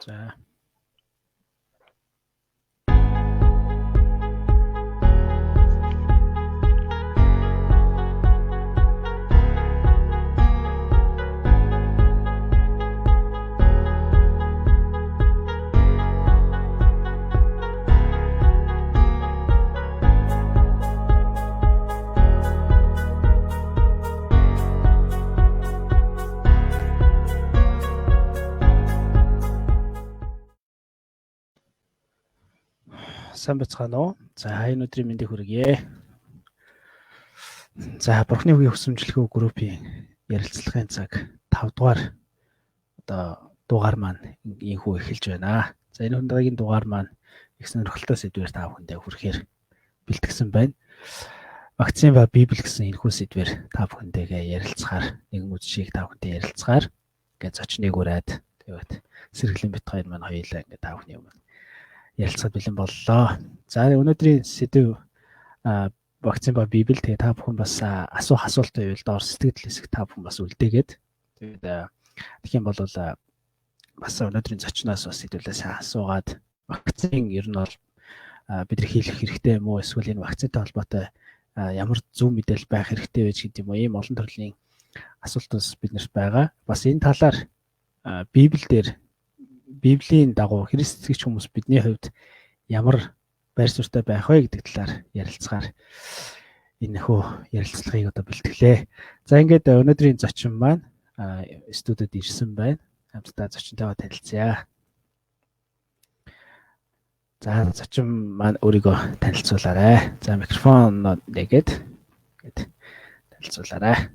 За. Сайн бацгаана уу? За энэ өдрийн мэндийг хүргье. За Бурхны үгийн хөсөмжлөхөө группийн ярилцлагын цаг 5 дугаар дугаар маань ийхүү эхэлж байна. За энэ удаагийн дугаар маань их сонирхолтой сэдвээр та бүхэндээ хүрэхээр бэлтгэсэн байна. Вакцин ба Библи гэсэн энэхүү сэдвээр та бүхэндээ ярилцахаар нэгэн үдшийг та бүхэнтэй ярилцахаар ингээд зочныг ураад тэгээд сэргэлийн бит хоёр маань хоёулаа ингээд та бүхний өмнө ярилцахад бэлэн боллоо. За өнөөдрийн сэдв вакцин ба Библи. Тэгээ та бүхэн бас асуулт байвал доор сэтгэл хэсэг та бүхэн бас үлдээгээд тэгээд тэгэх юм бол бас өнөөдрийн зочноос бас сэдвлээ сайн асуугаад вакцин ер нь бол бидний хийх хэрэгтэй юм уу? Эсвэл энэ вакцинтай холбоотой ямар зөв мэдээлэл байх хэрэгтэй вэ гэдэг юм уу? Ийм олон төрлийн асуулт бас биднэрт байгаа. Бас энэ талаар Библийн дагуу Христ итгэгч хүмүүс бидний хувьд ямар байр суурьтай байх вэ гэдэг талаар ярилцахаар энэхүү ярилцлагыг одоо бэлтгэлээ. За ингээд өнөөдрийн зочин маань студид ирсэн байна. Хамтдаа зочинтойгоо танилцъя. За зочин маань өөрийгөө танилцуулаарай. За микрофон нэгээд танилцуулаарай.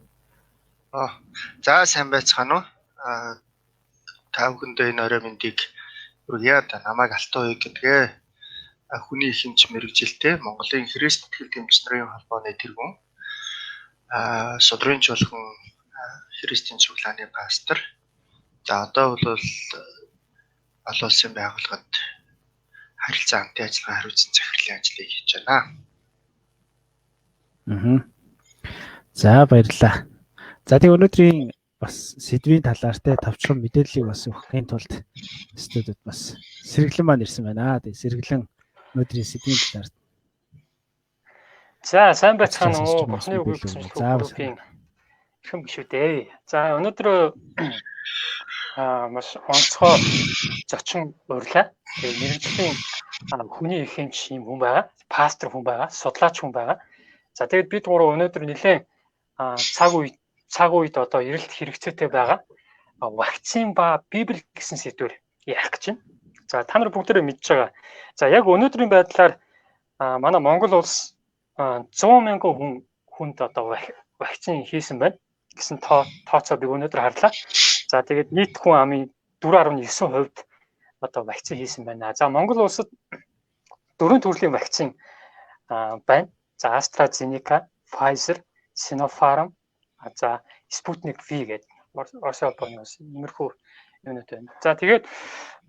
За сайн байцгаана уу? Та бүхэндээ энэ орой мэндийг хүргье. Намайг Алтан ууг гэдгээ. Хүний ихэнч мэрэгжилтэй Монголын Христ итгэл дэмжнэрийн холбооны тэргүүн. Судрын чуулган Христийн цуглааны пастор. За одоо бол олон улсын байгууллагад харилцаа хамтын ажиллагаа хариуцсан захирлын ажлыг хийж байна. За баярлалаа. За тэг өнөөдрийн бас сэдвийн талаар те товчхон мэдээллийг бас өгөхийн тулд студид бас сэргэлэн маань ирсэн байна. Тэг сэргэлэн өнөөдрийн сэдвийн талаар. За сайн байцгаана уу? Бурхны үгийг хөсөмжлөх группийн ихэм гишүүдээ. За өнөөдөр маш онцгой зочин урьлаа. Тэгээ мэрэгжлийн хүний ихэнч юм хүн байгаа. Пастор хүн байгаа, судлаач хүн байгаа. За тэгээд бид гурав өнөөдөр нэлээд цаг үед одоо эрэлт хэрэгцээтэй байгаа вакцин ба Библи гэсэн сэдвээр ярих гэж байна. За та нар бүгдээрээ мэдж байгаа. За яг өнөөдрийн байдлаар манай Монгол улс 100 мянган хүнд одоо вакцин хийсэн байна гэсэн тооцоо би өнөөдөр харлаа. За тэгээд нийт хүн амын 4.9% одоо вакцин хийсэн байна. За Монгол улсад 4 төрлийн вакцин байна. За AstraZeneca, Pfizer, Sinopharm, за Sputnik V гэдэг Орос улбоноос иймэрхүү юмнууд байна. За тэгээд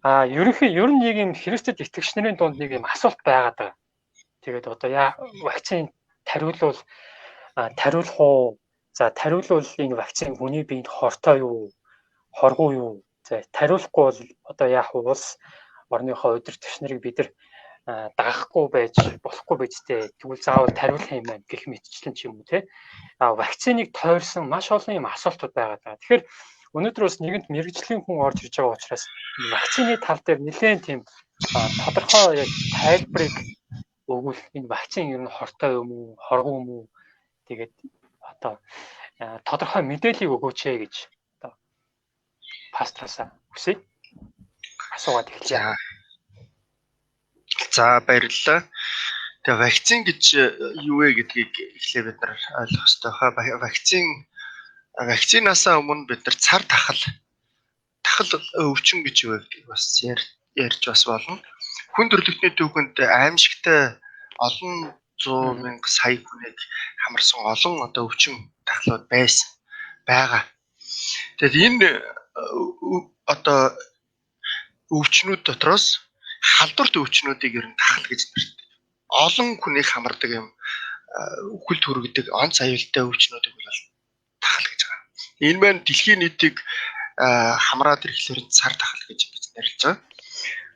ер нь нэг юм Христэд итгэгч нарын дунд нэг юм асуулт байгаад байгаа. Тэгээд одоо вакцин тариулах уу? За тариулвал энэ вакцин хүний биед хортой юу? Хоргүй юу? За тариулахгүй бол одоо яах вэ? Улс орныхоо өдөр төвшнэрийг бид нар дагахгүй байж болохгүй бидтэй. Тэгвэл заавал тариулах юм байна гэх мэтчлэн ч юм уу те. Вакциныг тойрсон маш олон юм асуултууд байгаа даа. Тэгэхээр өнөөдөр бас нэгэнт мэрэгжлийн хүн орж ирж байгаа учраас вакцины тал дээр нэлээд тийм тодорхой яг тайлбарыг өгвөл энэ вакцин ер нь хортой юм уу, хоргүй юм уу? Тэгээд одоо тодорхой мэдээллийг өгөөч гэж одоо пастроосаа хүсье. Асуугаад эхэлье. За баярлалаа. Тэгээ вакцин гэж юу вэ гэдгийг эхлээ бид нар ойлгох хэрэгтэй. Вакцинаасаа өмнө бид нар цар тахал өвчин гэж юу вэ гэдгийг бас ярьж бас болно. Хүн төрөлхтний түүхэнд аимшигтай олон 100 мянга сая хүнийг хамарсан олон одоо өвчин тахлууд байгаа. Тэгэхээр энэ одоо өвчнүүд дотроос халдварт өвчнүүдийг ер нь тахал гэж нэртэй. Олон хүнийг хамардаг юм үхэлд хүргэдэг онц аюултай өвчнүүдийг бол тахал гэж байгаа. Энэ маань дэлхийн нийтийг хамраад ирэхлээр цар тахал гэж нэрлэдэг. гэж байгаа.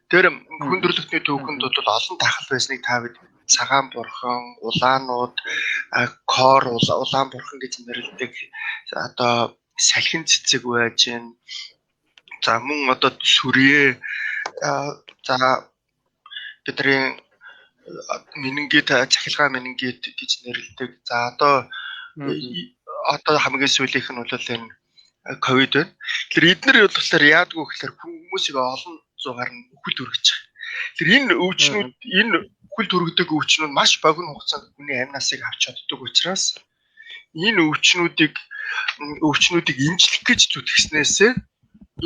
Тэр хүндрэлтний төвхөнд бол олон тахал байсныг та бид цагаан бурхан, улаанууд, кор улаан бурхан гэж нэрлэдэг. Одоо салхин цэцэг байж гэн. За мөн одоо сүрье за бидний менингит цахилгаан менингит гэж нэрлэдэг. За одоо хамгийн сүүлийнх нь бол энэ ковид байна. Тэгэхээр эдгээр бол болохоор яадгүй гэхээр хүмүүсийг олон зугаар нь үхэл төргөж байгаа. Тэгэхээр энэ өвчнүүд энэ үхэл төргөдөг өвчнүүд маш богино хугацаанд хүний амь насыг авч чаддаг учраас энэ өвчнүүдийг эмчлэх гэж зүтгэснээсээ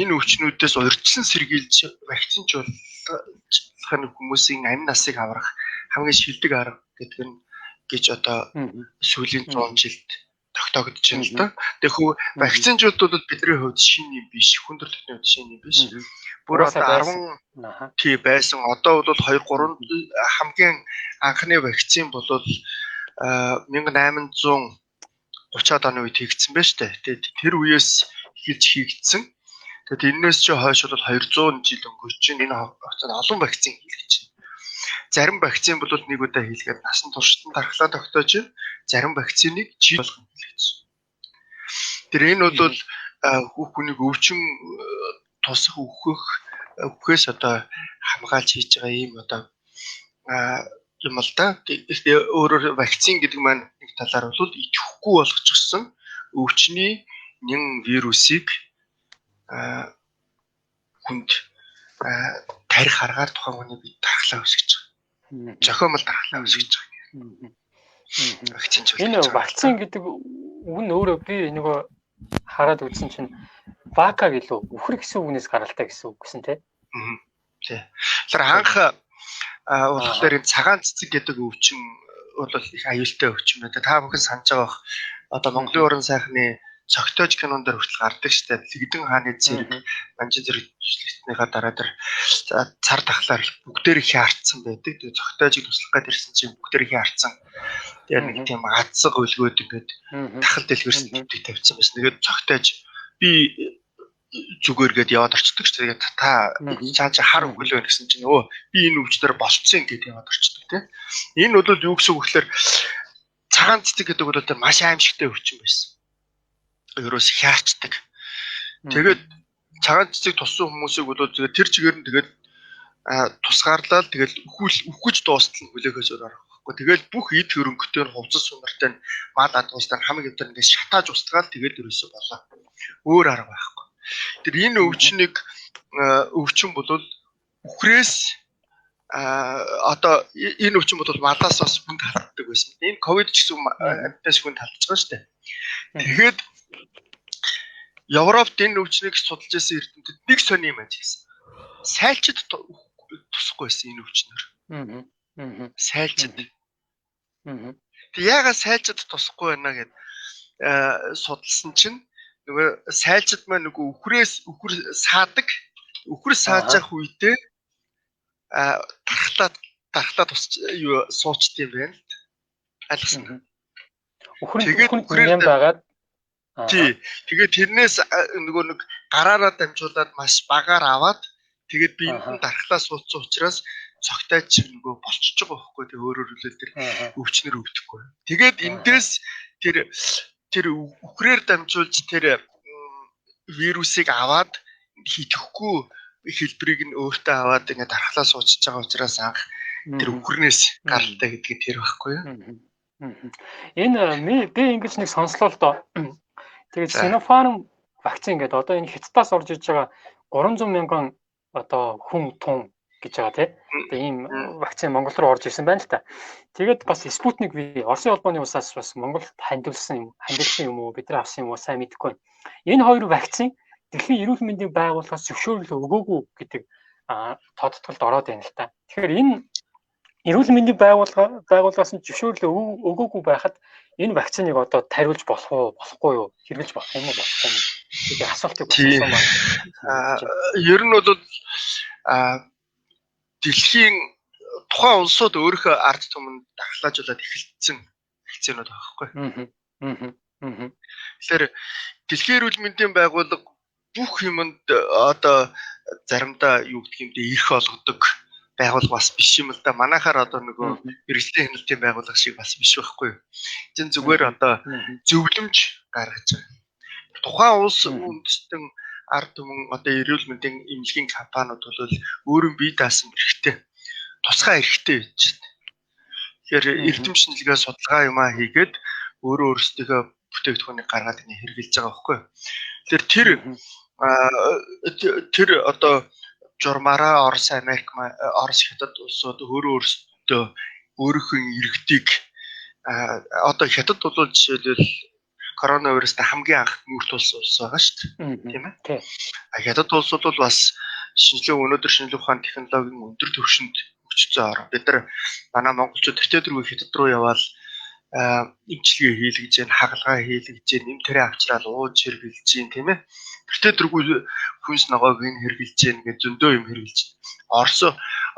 энэ өвчнүүдээс урьдчилан сэргийлж вакцинжуулах нь хүмүүсийн амь насыг аврах хамгийн шилдэг арга гэдэг нь гэж одоо сүүлийн 100 жилд тогтоогдож байна л да. Тэгэхээр вакцинжууд бол бидний хувьд шинэ юм биш, хүндрэлтний хувьд шинэ юм биш. Бүр одоо 10 тий байсан. Одоо бол 2 3 хамгийн анхны вакцин бол 1830-аад оны үед хийгдсэн байна шүү дээ. Тэгээд тэр үеэс эхэлж хийгдсэн. Тэгээд энэс ч хойш бол 200 жил өнгөрч чинь энэ хугацаанд олон вакцин хийлгэж байна. Зарим вакцин бол нэг удаа хийлгээд насан туршид нь дархлаа тогтоож байна. Зарим вакциныг жил болгон хийлгэж байна. Тэр энэ бол хүүхнийг өвчин тусах үхээс одоо хамгаалж хийж байгаа юм одоо юм л да. Тэгэхээр өөрөөр вакцин гэдэг маань нэг талаар бол идэвхгүй болгочихсон өвчний нэн вирусыг хүнд тарих аргаар тухайн хүний бие дархлаа үүсгэж байгаа. Зохиомл дархлаа үүсгэж байгаа. Энэ вакцин гэдэг үг нь өөрөө би нөгөө хараад үзсэн чинь вака гэлөө үхэр гэсэн үгнээс гаралтай гэсэн үг гэсэн тий. Тий. Тэр анх болохоор энэ цагаан цэцэг гэдэг өвчин бол их аюултай өвчин байна. Та бүхэн санаж байгаа. Одоо Монголын уран сайхны цогтойж кинонд хүртэл гардаг штэ. Лэгдэн хааны зэрэг манжин зэрэг төслөснийхаа дараа тэр цар тахлаар бүгдээр их хаарцсан байдаг. Тэгээ цогтойжийг туслах гээд ирсэн чинь бүгдээр их хаарцсан. Тэгээ нэг тийм гацсаг өлгөөд ингээд тахал дэлгэрсэн төвтэй тавьсан байсан. Тэгээд цогтойж би зүгээр гээд яваад орчдөг шүү. Тэгээд та цааш хар өглөө гэсэн чинь өө би энэ өвчнөр болцсон гэдээ яваад орчдөг тийм. Энэ бол юу гэсэн үг гэхээр цагаан цэцэг гэдэг бол маш аимшигтай өвчин байсан. Ерөөс хяачдаг. Тэгээд цагаан цэцэг туссан хүмүүсийг бол тэр чигээр нь тэгээд тусгаарлал тэгээд үхэж дуустал нь хүлээхээс өөр арга байхгүй. Тэгээд бүх эд хөрөнгөтэй нь хувцас сунартай нь мал адуустай хамгийн өдөр ингээд шатааж устгаал тэгээд ерөөсөө болоо. Өөр арга байхгүй. Тэр энэ өвчин бол үхрээс одоо энэ өвчин бол малаас бас хүнд халддаг байсан. Энэ ковид ч гэсэн амтнаас хүнд халдж байгаа шүү дээ. Тэгээд Европт энэ өвчнийг судалж байсан эрдэмтэд нэг сони юм ажилласан. Сайлчид тусахгүй байсан энэ өвчнөр. Сайлчид. Тэг яагаад сайлчид тусахгүй байна гэд судалсан чинь нөгөө сайлчид маань нөгөө үхэр саадаг. Үхэр сааж явах үедээ дархлаа тусч юу суучт юм байна л. Айлгсан. Үхрийн байгаад тий. Тэгээд тэрнээс нөгөө нэг гараараа дамжуулаад маш багаар аваад тэгээд би энэ дархлаа суудсан учраас цогтойч нөгөө болчихж байгаа байхгүй. Тэгээд өөрөөр хэлбэл тэр өвчнөр өвдөхгүй. Тэгээд эндээс тэр үхрээр дамжуулж тэр вирусыг аваад хийхгүй хэлбэрийг нь өөртөө аваад ингээд дархлаа суудчихж байгаа учраас анх тэр үхрнээс гаралтай гэдгийг тэр байхгүй юу? Энэ би ингэж нэг сонслоо л доо. Тэгээд Sinopharm вакцин гэдэг одоо энэ Хятадаас орж иж байгаа 300 мянган одоо хүн тун гэж байгаа тийм. Тэгээд ийм вакцин Монгол руу орж ирсэн байна л та. Тэгээд бас Sputnik V Оросын холбооны усаас бас Монголд хандивсан юм уу бид нар авсан юм уу сайн мэдэхгүй байна. Энэ хоёр вакцин Дэлхийн эрүүл мэндийн байгууллагаас зөвшөөрөл өгөөгүй гэдэг тодтолд ороод байна л та. Тэгэхээр энэ эрүүл мэндийн байгууллагаас нь зөвшөөрөл өгөөгүй байхад энэ вакциныг одоо тариулж болох уу болохгүй юу хэрэглэж болох юм уу болохгүй юм гэдэг асуултыг болсон байна. Ер нь бол дэлхийн тухайн улсууд өөрийнхөө ард түмэнд дархлаажуулаад эхэлсэн вакцинууд байгаа байхгүй. Тэгэхээр Дэлхийн эрүүл мэндийн байгууллага бүх юмд одоо заримдаа юу гэх юм бэ ирэх олгодог байгууллага бас биш юм л да. Манайхаар одоо нөгөө мэрэгжлийн хяналтын байгууллага шиг бас биш байхгүй юу. Энд зүгээр одоо зөвлөмж гаргаж байгаа. Тухайн улс үндэстэн ард түмэн одоо эрүүл мэндийн эмнэлгийн компаниуд бол өөрөө бие даасан хэрэгтэй. Тусгай хэрэгтэй байж байна. Тэгэхээр эрдэм шинжилгээ судалгаа юмаа хийгээд өөрөө өөрсдөө бүтээгдэхүүнийг гаргаад ингэ хэрэгжилж байгаа байхгүй юу. Тэгэхээр тэр одоо журмаараа Орос, Америк, Орос хятад улсууд өөрсдөө өөрийнхөө иргэдийг одоо хятад бол жишээлбэл коронавирустай хамгийн анх нүүртүүлсэн улс байгаа шүү дээ. Тийм ээ. Хятад улс бол бас өнөөдөр шинжилгээ ухааны технологийн өндөр түвшинд хөгжсөн орн. Бид нар манай монголчууд тэтгэвргүй хятад руу явбал эмчилгээ хийлгэж гэн, хагалгаа хийлгэж гэн, нэм тэрэ авчраад ууж хэрглэж гэн, тийм ээ. Тэтгэвргүй хүнс ногоог ин хэрглэж гэн гэж зөндөө юм хэрглэж.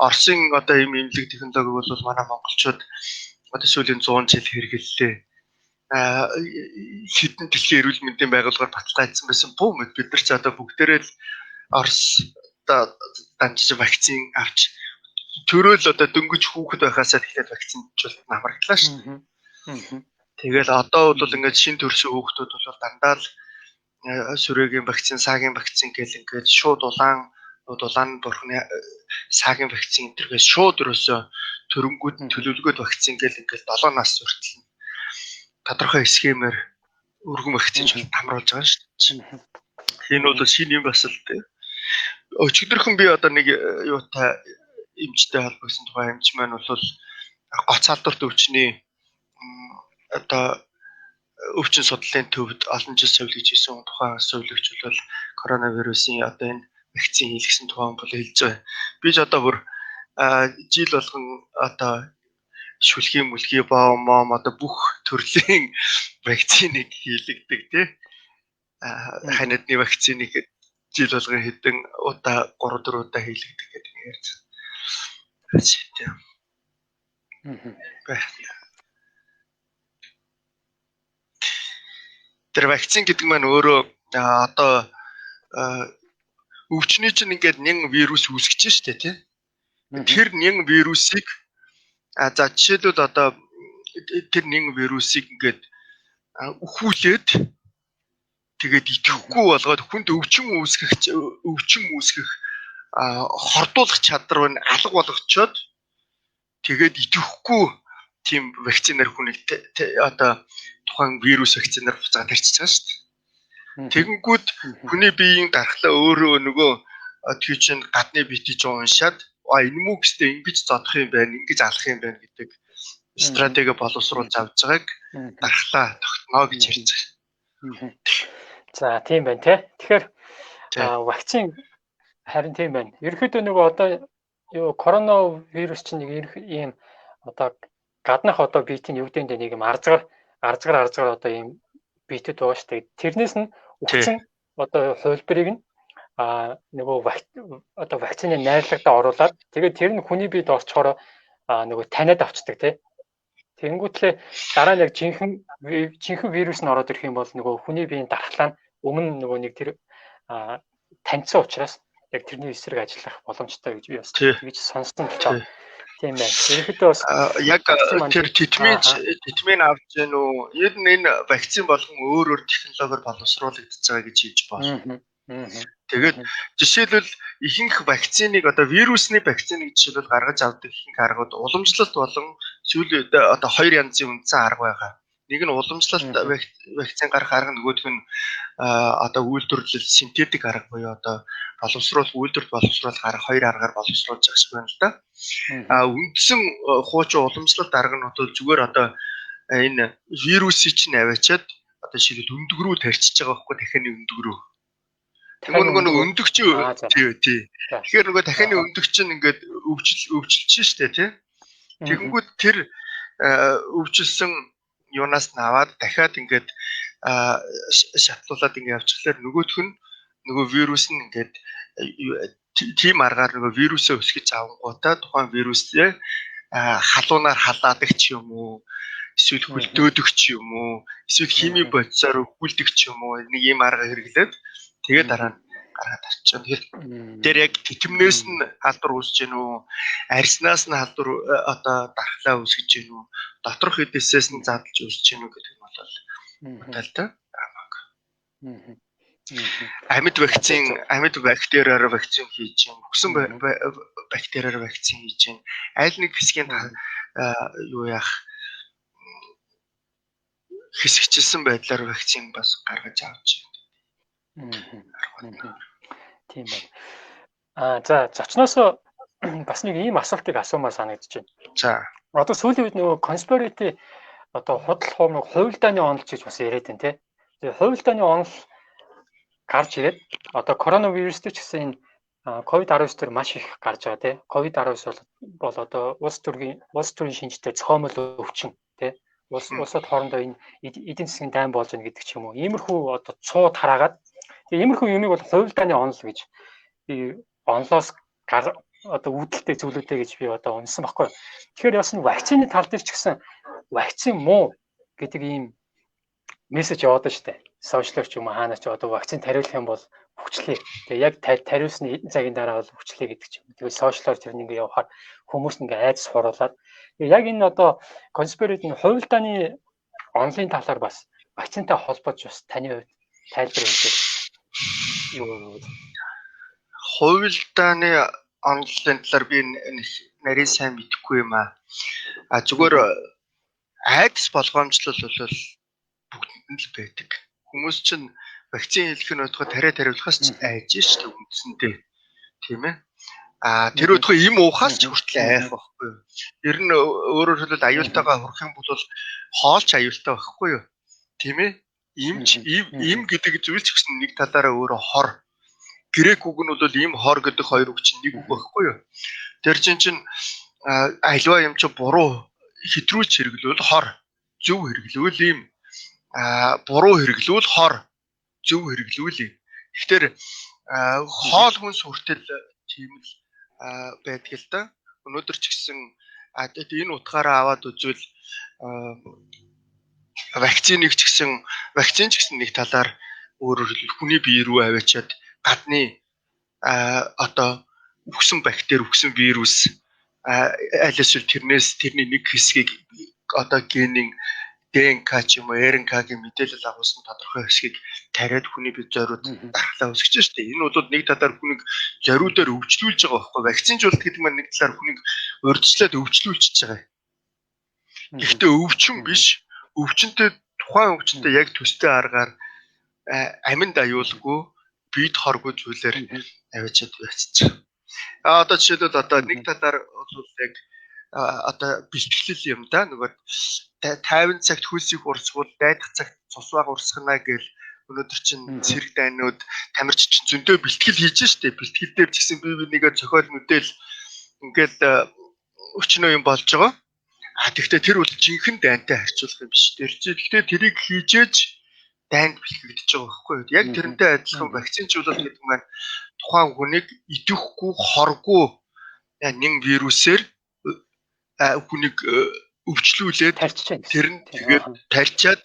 Оросын одоо ийм эмнэлэг технологи бол манай монголчууд одоо сүүлийн 100 жил хэрэгэллээ. Хэдэн дэлхийн эрүүл мэндийн байгууллагаар баталгаажсан байсан бүү мэд бид нар ч одоо бүгдээрээ л Орос дамжиж вакцин авч төрөөл одоо дөнгөж хүүхэд байхасаа тэгэхээр вакцинжуулалт намарглаа шүү. Тэгэл одоо бол ингээд шин төрсөн хүүхдүүд бол дандаа л сүрээгийн вакцин, саагийн вакцин гэл ингээд шууд улаан бурхны саагийн вакцин энтергээс шууд өрөөсөө төрөнгүүд төлөвлөгөөд вакцин гэл ингээд 7 нас хүртэл тодорхой схемээр өргөн вакцинжуулалт хамруулж байгаа шүү. Энэ бол шинэ юм бас л дээ. Өчигдөрхөн би одоо нэг юутай эмчтэй холбогдсон тухай эмч маань бол гоц халдварт өвчний одоо өвчин судлалын төвд олон жил сувилгаж ирсэн тухайн сувилагч бол коронавирусын одоо энэ вакцин хийлгэсэн тухай бол хэлж байгаа. Би ч одоо бүр жил болгон одоо шүлхийн мүлхий бом одоо бүх төрлийн вакциныг хийлгдэг тий. Ханадны вакциныг жил болгон хэдэн удаа 3-4 удаа хийлгдэг гэдэг нь ярьж байна. Тэр вакцин гэдэг маань өөрөө одоо өвчний чинь ингээд нэн вирус үүсгэж штэ тий. Тэр нэн вирусыг за жишээлбэл одоо тэр нэн вирусыг ингээд өхүүлээд тэгээд идэхгүй болгоод хүнд өвчин үүсгэх хордуулах чадвар нь алга болгочоод тэгээд идэхгүй тийм вакцинаар хүнийг одоо тухайн вирус вакцинаар буцаад тарчиж байгаа шүү дээ. Тэгэнгүүт хүний биеийн дархлаа өөрөө нөгөө тэр чинь гадны битэж уншаад энэ мүү гэстэй ингэж зодох юм байна, ингэж алах юм байна гэдэг стратеги боловсруулж авч байгааг дархлаа тогтноо гэж ярьж байгаа. За тийм байна тий. Тэгэхээр вакцин харин тийм байна. Ерөнхийдөө нөгөө одоо юу коронавирус чинь нэг ийм одоо гаднах одоо биетийн юу гэдэг нэг юм арзгаар одоо ийм биетэд байгаа шүү дээ. Тэрнээс нь өвчин одоо хувилбарыг нь нөгөө одоо вакцины найрлагад оруулаад тэгээд тэр нь хүний биед орчхоор нөгөө таниад авчдаг тий. Тэнгүүтлээ дараа нь яг жинхэнэ вирус нь ороод ирэх юм бол нөгөө хүний биеийн дархлаа нь өмнө нөгөө нэг тэр таньсан учраас яг тэрний эсрэг ажиллах боломжтой гэж би бас тэгж сонссон ч байна. Тийм байна. Ерөнхийдөө бас яг тэр титмин авч гэнэ үү? Ер нь энэ вакцин болгон өөр технологиор боловсруулагдаж байгаа гэж хэлж байна. Тэгээд жишээлбэл ихэнх вакциныг одоо вирусны вакциныг жишээлбэл гаргаж авдаг ихэнх аргууд уламжлалт болон сүүлийн одоо хоёр янзын үндсэн арга байгаа. Нэг нь уламжлалт вакцин гаргах арга, нөгөөх нь одоо үйлдвэрлэл синтетик арга буюу одоо үйлдвэрлэлд боловсруулах арга хоёр аргаар боловсруулж байгаа шиг байна л да. Үндсэн хуучин уламжлалт арга нь бол зүгээр одоо энэ вирусыг чинь аваачаад одоо шилээд өндөг рүү тарчиж байгаа байхгүй дахианы өндөг рүү. Нөгөө өндөгч тий. Тэгэхээр нөгөө дахианы өндөгч нь ингээд өвчлж штэ тий. Тэгэнгүүт тэр өвчлсөн юунаас наваад дахиад ингээд шатлуулаад ингээд явчихлаар нөгөөх нь нөгөө вирус нь ингээд тийм аргаар нөгөө вирусээ өсгөж авангуудаа тухайн вирусээ халуунаар халаадаг ч юм уу, эсвэл хөлдөөдөг ч юм уу, эсвэл хими бодисоор өхүүлдэг ч юм уу нэг ийм арга хэрэглээд тэгээд дараа нь гаргаад арчиж байна. Тэгэхээр тэр яг титэмнээс нь халдвар үүсэж гэнэ үү? Арьснаас нь халдвар одоо дархлаа үүсгэж гэнэ үү? Доторх эдээсээс нь задлж үүсэж гэнэ үү гэдэг нь бол баталтай. Амьд бактериаар вакцин хийж гэн. Өгсөн бактериаар вакцин хийж гэн. Аль нэг хэсгийн юу яах хэсэгчилсэн байдлаар вакцин бас гаргаж авч байна. Тийм байна. За зочноос бас нэг ийм асуултыг асуумаар санагдаж байна. За. Одоо сүүлийн үед нөгөө conspiracy одоо худал хуурмаг хувилдааны онол гэж бас яриад байна тий. Тэгээ хувилдааны онол гарч ирээд одоо коронавирустэй ч гэсэн энэ COVID-19 төр маш их гарч байгаа тий. COVID-19 бол одоо улс төрийн шинжтэй цоомол өвчин тий. Улсад хоорондоо энэ эдийн засгийн дайн болж байна гэдэг ч юм уу. Иймэрхүү одоо цууд хараагаад тэгээ иймэрхүү юмыг бол хувилдааны онол гэж би онлоос одоо үүдэлтэй зүйлүүдээ гэж би одоо унсан баггүй. Тэгэхээр бас вакцины тал дээр ч гэсэн вакцин муу гэдэг ийм мессеж яваад штэ. Сошиалор ч юм уу хаанаа ч одоо вакцин тариулах юм бол хүчлээ. Тэгээ яг тариулсны хэдэн цагийн дараа бол хүчлээ гэдэг ч юм. Тэгээ сошиалор тэр ингээ явахаар хүмүүс ингээ айдас хуруулаад яг энэ одоо конспирацийн хувилдааны онлайн талаар бас вакцинтай холбож бас таны хувьд тайлбар өгөөч. Юу хувилдааны онлайн талаар би нарийн сайн мэдэхгүй юм аа. Зүгээр айдас болгоомжлол бол бүгдэнд л байдаг. Хүмүүс чинь вакцин хийх нь бодоход тариулахаас ч айж шүү дээ үндсэндээ. Тийм ээ. Тэр өдгөө им уухаас ч хүртэл айх байхгүй юу. Ер нь өөрөөр хэлбэл аюултайгаа хүрэх юм бол хоолч аюултай байхгүй юу. Тийм ээ. Им гэдэг зүйл ч гэсэн нэг талаараа өөрөө хор. Грек үг нь бол им хор гэдэг хоёр үг чинь нэг үг байхгүй юу. Тэр чинь альва юм чи буруу хэтрүүлж хэрэглүүл хор. Зөв хэрэглүүл им. Буруу хэрэглүүл хор. Зөв хэрэглүүл юм. Тэгэхээр хоол хүнс хүртэл тийм л байдаг л да. Өнөөдөр ч гэсэн энэ утгаараа аваад үзвэл вакцин ч гэсэн нэг талаар өөрөөр хэлбэл хүний бие рүү аваачаад гадны одоо үхсэн бактери, үхсэн вирус аль эсвэл тэрний нэг хэсгийг одоо генийн ДНК ч юм уу РНК-гийн мэдээлэл агуулсан тодорхой хэсгийг тариад хүний бие зориуд дархлаа үүсгэж штэ. Энэ бол нэг талаар хүнийг зориудаар өвчлүүлж байгаа байхгүй. Вакцинжуулалт гэдэг нь нэг талаар хүнийг урьдчилаад өвчлүүлчихэж байгаа. Гэхдээ өвчин биш. Өвчнөд тухайн өвчнөд яг төстэй аргаар аминд аюулгүй бид хоргүй зүйлээр авчиад байцчих. Одоо жишээлбэл одоо нэг талаар бол яг одоо бэлтгэлэл юм да. Нөгөө 50 цагт хөлсийг урсгуул дайдах цагт цусвааг урсгана гэл өнөөдөр чинь цэрэг дайнууд тамирч чинь зөндөө бэлтгэл хийж штэ. Бэлтгэл дээр ч гэсэн бие бинийгээ цохиол нүдэл ингээл өчнөө юм болж байгаа. Тэгэхдээ тэр бол жинхэнэ дайнтай харьцуулах юм биш. Тэгэхдээ тэрийг хийжээж дайнд бэлтгэгдэж байгаа байхгүй юу? Яг тэрнтэй адилхан вакцинжуулалт гэдэг нь тухайн хүнийг идэвхгүй хоргүй нэг вирусээр хүнийг өвчлүүлээд тэр нь тэгээд тарьчаад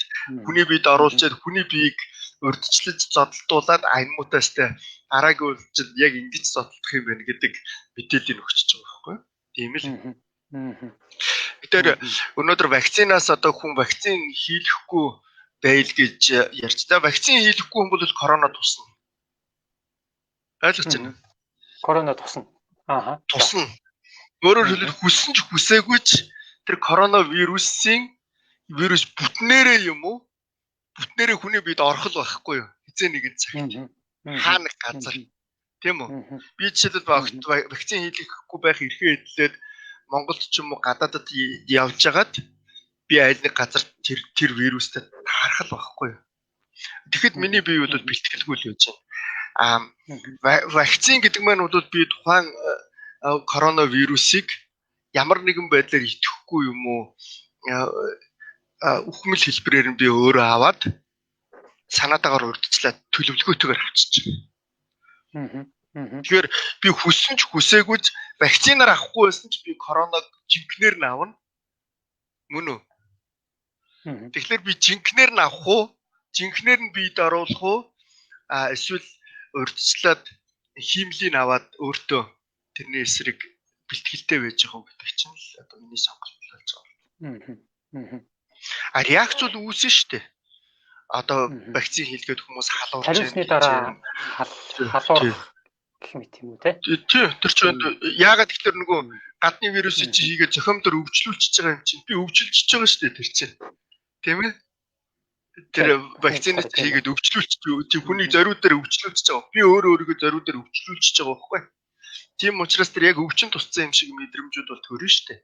хүний биед оруулчаад хүний биеийг урьдчилж зодтолдуулаад амьмуутаастай дараагийн үйлчлэл яг ингэж зодтолдох юм байна гэдэг мэдээллийг өгч байгаа байхгүй юу? Тийм л. Тэгэхээр өнөөдөр вакцинаас одоо хүн вакцин хийхгүй байл гэж ярьж та вакцин хийхгүй хүн бол корона тусна. Ойлгож байна уу? Корона тусна. Тусна. Өөрөөр хэлбэл хүссэн ч хүсээгүй ч тэр коронавирусын вирус бүтнээрээ юм уу? Бүтнээрээ хүний биед орхол байхгүй юу? Хизээ нэгэн цагт. Хаа нэг газар. Тийм үү? Би жишээлбэл вакцин хийхгүй байх эрхээ эдлээд Монголд ч юм уу гадаадд явж агаад би аль нэг газар тэр вирустай таархал байхгүй юу? Тэгэхэд миний бие бол бэлтгэлгүй л байж байна. Вакцин гэдэг маань бол би тухайн коронавирусыг ямар нэгэн байдлаар идэхгүй юм уу үхмэл хэлбэрээр нь би өөрөө аваад санаатаагаар урьдчилаад төлөвлөгөөтэйгээр авчиж байгаа. Тэгэхээр би хүссэн ч хүсээгүй ч вакцинаар авахгүй байсан ч би коронавиг жинкнэр нь авна. Мөн үү? Тэгэхээр би жинкнэр нь авах уу? Жинкнэр нь биед оруулах уу? Эсвэл урьдчилаад хиймлийг аваад өөртөө тэрний эсрэг бэлтгэлтэй байж байгаа гэдэг чинь л одоо миний сонголт болж байгаа. А реакц бол үүснэ шүү дээ. Одоо вакцины хийлгээд хүмүүс халуурч хариуцны дараа халуурах гэх мэт юм уу те? Тий, тэр чинь яагаад гэхээр нөгөө гадны вирусыг чи хийгээд зохиомдоор өвчлүүлчихэж байгаа юм чинь би өвчлөлчихөж байгаа шүү дээ тэр чинь. Тийм ээ? Тэр вакцины хийгээд өвчлүүлчих хүнийг зориуд дээр өвчлүүлчихэж байгаа. Би өөрийгөө зориуд дээр өвчлүүлчихэж байгаа байхгүй. Тийм учраас тэр яг өвчин тусцсан юм шиг мэдрэмжүүд бол төрнө шүү дээ.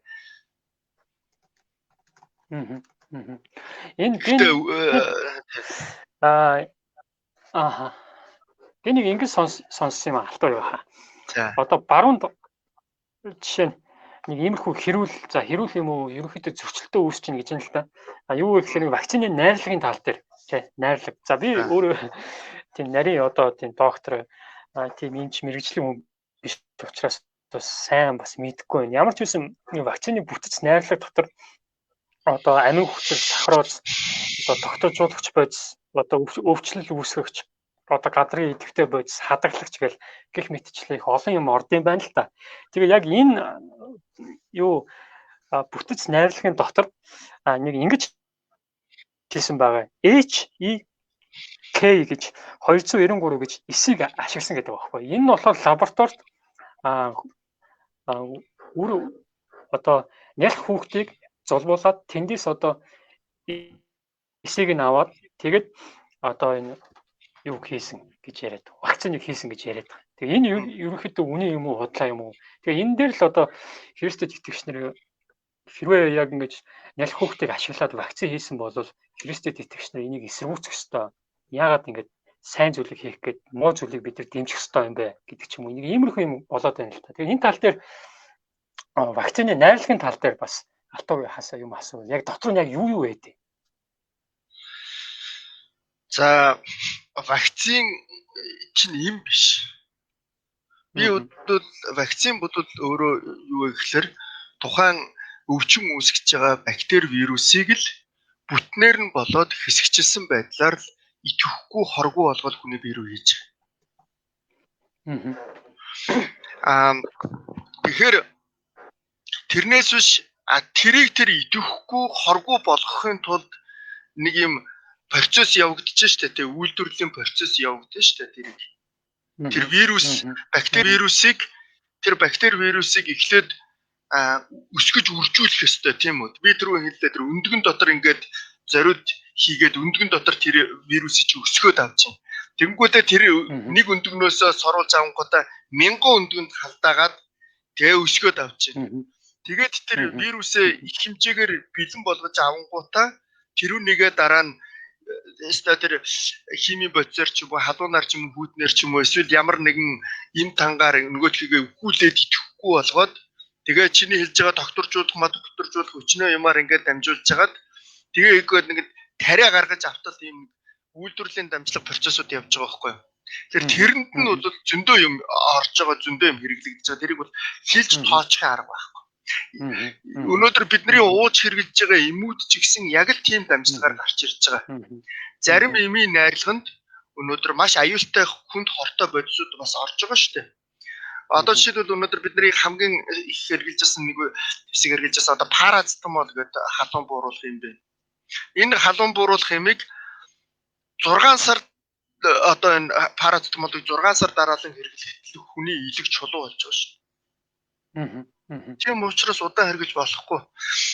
Энэ Тэнийг ингэж сонссон юм алтуу юу хаа. Одоо баруунд жишээ нь нэг иймэрхүү хэрүүл юм уу ерөнхийдөө зөрчилтөө үүсчихнэ гэж юм л та. Юу вэ гэхээр вакцины найрлагын тал дээр тий найрлаг. За би өөрөө тийм нарийн одоо тийм доктор тийм эмч мэрэгжлийн хүн биш учраас сайн бас мэдэхгүй байна. Ямар ч үсэн вакцины бүтэц найрлаг дотор одоо амин хүчил сахарооз одоо тогтоожуулагч бодис одоо өвчлөл үүсгэгч одоо гадрын идэвхтэй бодис хадаглагч гэх мэтчлээ их олон юм ордын байна л та. Тэгээ яг энэ юу бүтэц найрлагын дотор нэг ингэж хэлсэн байгаа. HEK гэж 293 гэж эсийг ашигласан гэдэг байхгүй. Энэ нь болохоор лабораторид одоо нялх хүүхдийг золбуулад тэндээс одоо эсийг нь аваад тэгээд одоо энэ юу хийсэн гэж яриад вакциныг хийсэн гэж яриад байгаа. Тэгээ энэ ерөнхийдөө үнэн юм уу худлаа юм уу? Тэгээ энэ дээр л одоо Христэд итгэгч нар хэрвээ яг ингэж нялх хүүхдийг ашиглаад вакцин хийсэн бол Христэд итгэгч нар энийг эсэргүүцэх ёстой. Яагаад ингэж сайн зүйлийг хийх гээд муу зүйлийг бид нар дэмжих ёстой юм бэ гэдэг ч юм уу. Нэг иймэрхүү юм болоод байна л та. Тэгээ энэ тал дээр вакцины найрлагын тал дээр бас алтуугийн хасаа юм асуу. Яг дотор нь яг юу байдэ? За вакцин чинь юм биш. Би бодвол вакцин бодвол өөрөө юу вэ гэхээр тухайн өвчин үүсгэж байгаа бактери вирусыг л бүтнээр нь болоод хэсэгчилсэн байдлаар л идэвхгүй хоргоо болгоод хүний бие рүү хийж байгаа. Тэгэхээр тэрнээс биш тэрийг тэр идэвхгүй хоргоо болгохын тулд нэг юм процесс явагдаж штэ тий үйлдвэрлэлийн процесс явагдаж штэ тэрийг. Тэр вирус бактери вирусыг эхлээд өсгөж үржүүлэх ёстой тийм үү. Би түрүү хэллээ тэр өндгөн дотор ингээд зориуд хийгээд өндгөн дотор тэр вирусыг чи өсгөөд авч чинь. Тэнгүүдээ тэр нэг өндгнөөсөө соруулж авангуудаа 1000 өндгөнд халдаагаад тэгээ өсгөөд авч чинь. Тэгээд тэр вирусээ их хэмжээгээр бэлэн болгож авангуудаа тэрүүнийгээ дараа нь тэр хими бодисоор ч юм уу халуунаар ч юм уу хүүтнэр ч юм уу эсвэл ямар нэгэн им тангаар нөгөөдхийгээ өвгүүлээд идэхгүй болгоод тэгээ чиний хэлж байгаа докторжуулах өчнөө юмар ингээд дамжуулж хагаад тэгээ ихэд нэг тариа гаргаж автал ийм үйлдвэрлэлийн дамжлага процессууд явж байгаа байхгүй юу. Тэгэхээр тэрэнд нь бол зөндөө юм орж байгаа зөндөө юм хэрэглэгдэж байгаа. Тэрийг бол хэлж тооцохын арга байхгүй. Өнөөдөр бидний ууж хэрэглэж байгаа эмүүд ч гэсэн яг л тийм дамжлагаар гарч ирж байгаа. Зарим эмийн найрлаганд өнөөдөр маш аюултай хүнд хортой бодисууд бас орж байгаа шүү дээ. Одоо жишээлбэл өнөөдөр бидний хамгийн их хэрэглэж байгаа нэг хэсэг хэрэглэж байгаа одоо парацетамол гэдэг халуун бууруулах юм бэ. Энэ халуун бууруулах юмыг 6 сар одоо энэ парацетамолыг 6 сар дараалан хэрэглэхэд хүний илэг чулуу болж байгаа шүү. Тийм учраас удаан хэрэглэж болохгүй.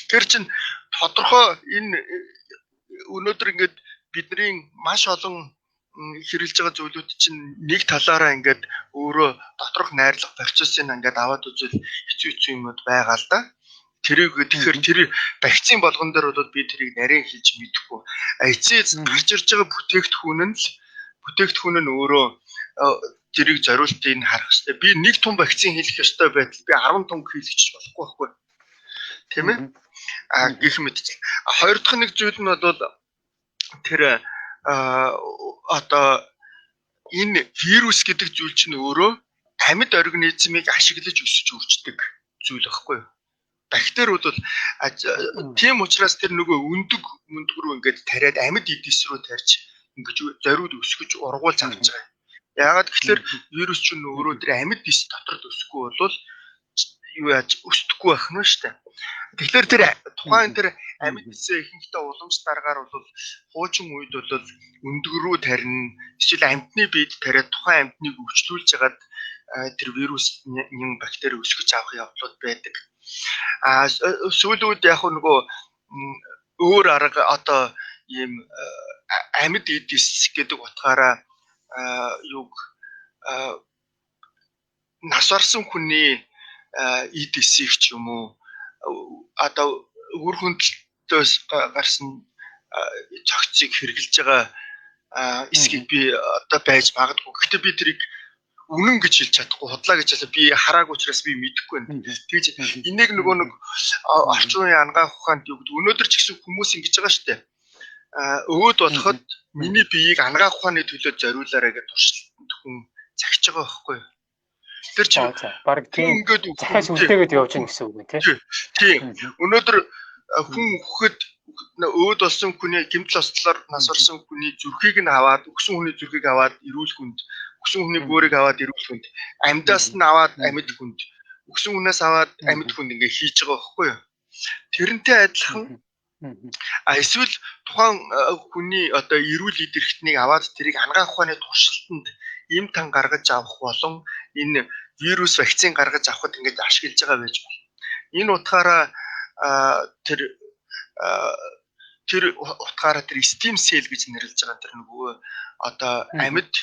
Тэр чинь тодорхой энэ өнөөдөр ингээд бидний маш олон хэрэглэж байгаа зүйлүүд чинь нэг талаараа ингээд өөрөө доторх найрлах процессыг ингээд аваад үзвэл хэцүү юмуд байгаа л да. Тэрийг тэгэхээр тэр вакцин болгон дээр бол би тэрийг нарийн хийж мэдэхгүй. Эцээс гарч ирж байгаа бүтээгдэхүүн нь өөрөө тэрийг зориултыг нь харах хэрэгтэй. Би нэг том вакцин хийх ёстой байтал би 10 том хийлгэж болохгүй байхгүй. Тийм ээ? Гэх мэтчил. Хоёр дахь нэг зүйл нь бол тэр одоо энэ вирус гэдэг зүйл чинь өөрөө амьд организмыг ашиглаж өсөж үрждэг зүйл байхгүй юу? Бактери бол тийм учраас тэр нөгөө өндөг рүү ингээд тариад амьд эдэс рүү тарьж ингэж зориуд өсгөж ургуулж авч байгаа. Яагаад гэхээр вирус ч өөрөө тэр амьд ис дотор өсөхгүй бол юу яаж өсдөхгүй байх нь шүү дээ. Тэгэхээр тэр тухайн тэр амьд исээ ихэнхдээ уламж дараагаар бол хуучин үед бол өндгөрөө тарина, эсвэл амьтны биед тариад тухайн амьтныг өвчлүүлж хагаад тэр вирус бактери өсгөж авах явдлууд байдаг. Сүүлүүд яг нөгөө өөр арга одоо ийм амьд эдис гэдэг утгаараа юг нас орсон хүний эдисийг ч юм уу одоо үр хөндлөлтөөс гарсан цогцыг хэрглэж байгаа эсгийг би одоо байж магадгүй. Гэхдээ би тэрийг үнэн гэж хэлж чадахгүй, худлаа гэж хэлээ. Би хараагүй учраас би мэдэхгүй байна. Тэгж энийг нөгөө нэг орчин үеийн ангаах ухаанд юу гэдэг өнөөдөр ч гэсэн хүмүүс ингэж байгаа шүү дээ. Өөд болоход миний биеийг ангаах ухааны төлөө зориулаарай гэж туршилтанд хүн захиж байгаа байхгүй юу? Тэр чинь баг тийм ингээд захиас үлдээгээд явж байгаа гэсэн үг юм тийм. Өнөөдөр хүн хөхөд өөд болсон хүний гэмтэл ослоор нас орсон хүний зүрхийг нь аваад өгсөн хүний зүрхийг аваад эрүүл хүнд, өгсөн хүний бөөрийг аваад эрүүл хүнд, амьдаас нь аваад амьд хүнд, өгсөн хүнээс аваад амьд хүнд ингээ хийж байгаа байхгүй юу? Тэрнтэй адилхан эсвэл тухайн хүний одоо эрүүл идэрхтнийг аваад тэрийг ангаах ухааны туршилтанд им тан гаргаж авах болон энэ вирус вакцин гаргаж авахд ингэж ашиглаж байгаа байж болно. Энэ утгаараа тэр утгаараа тэр stem cell гэж нэрлэж байгаа тэр нөгөө одоо амьд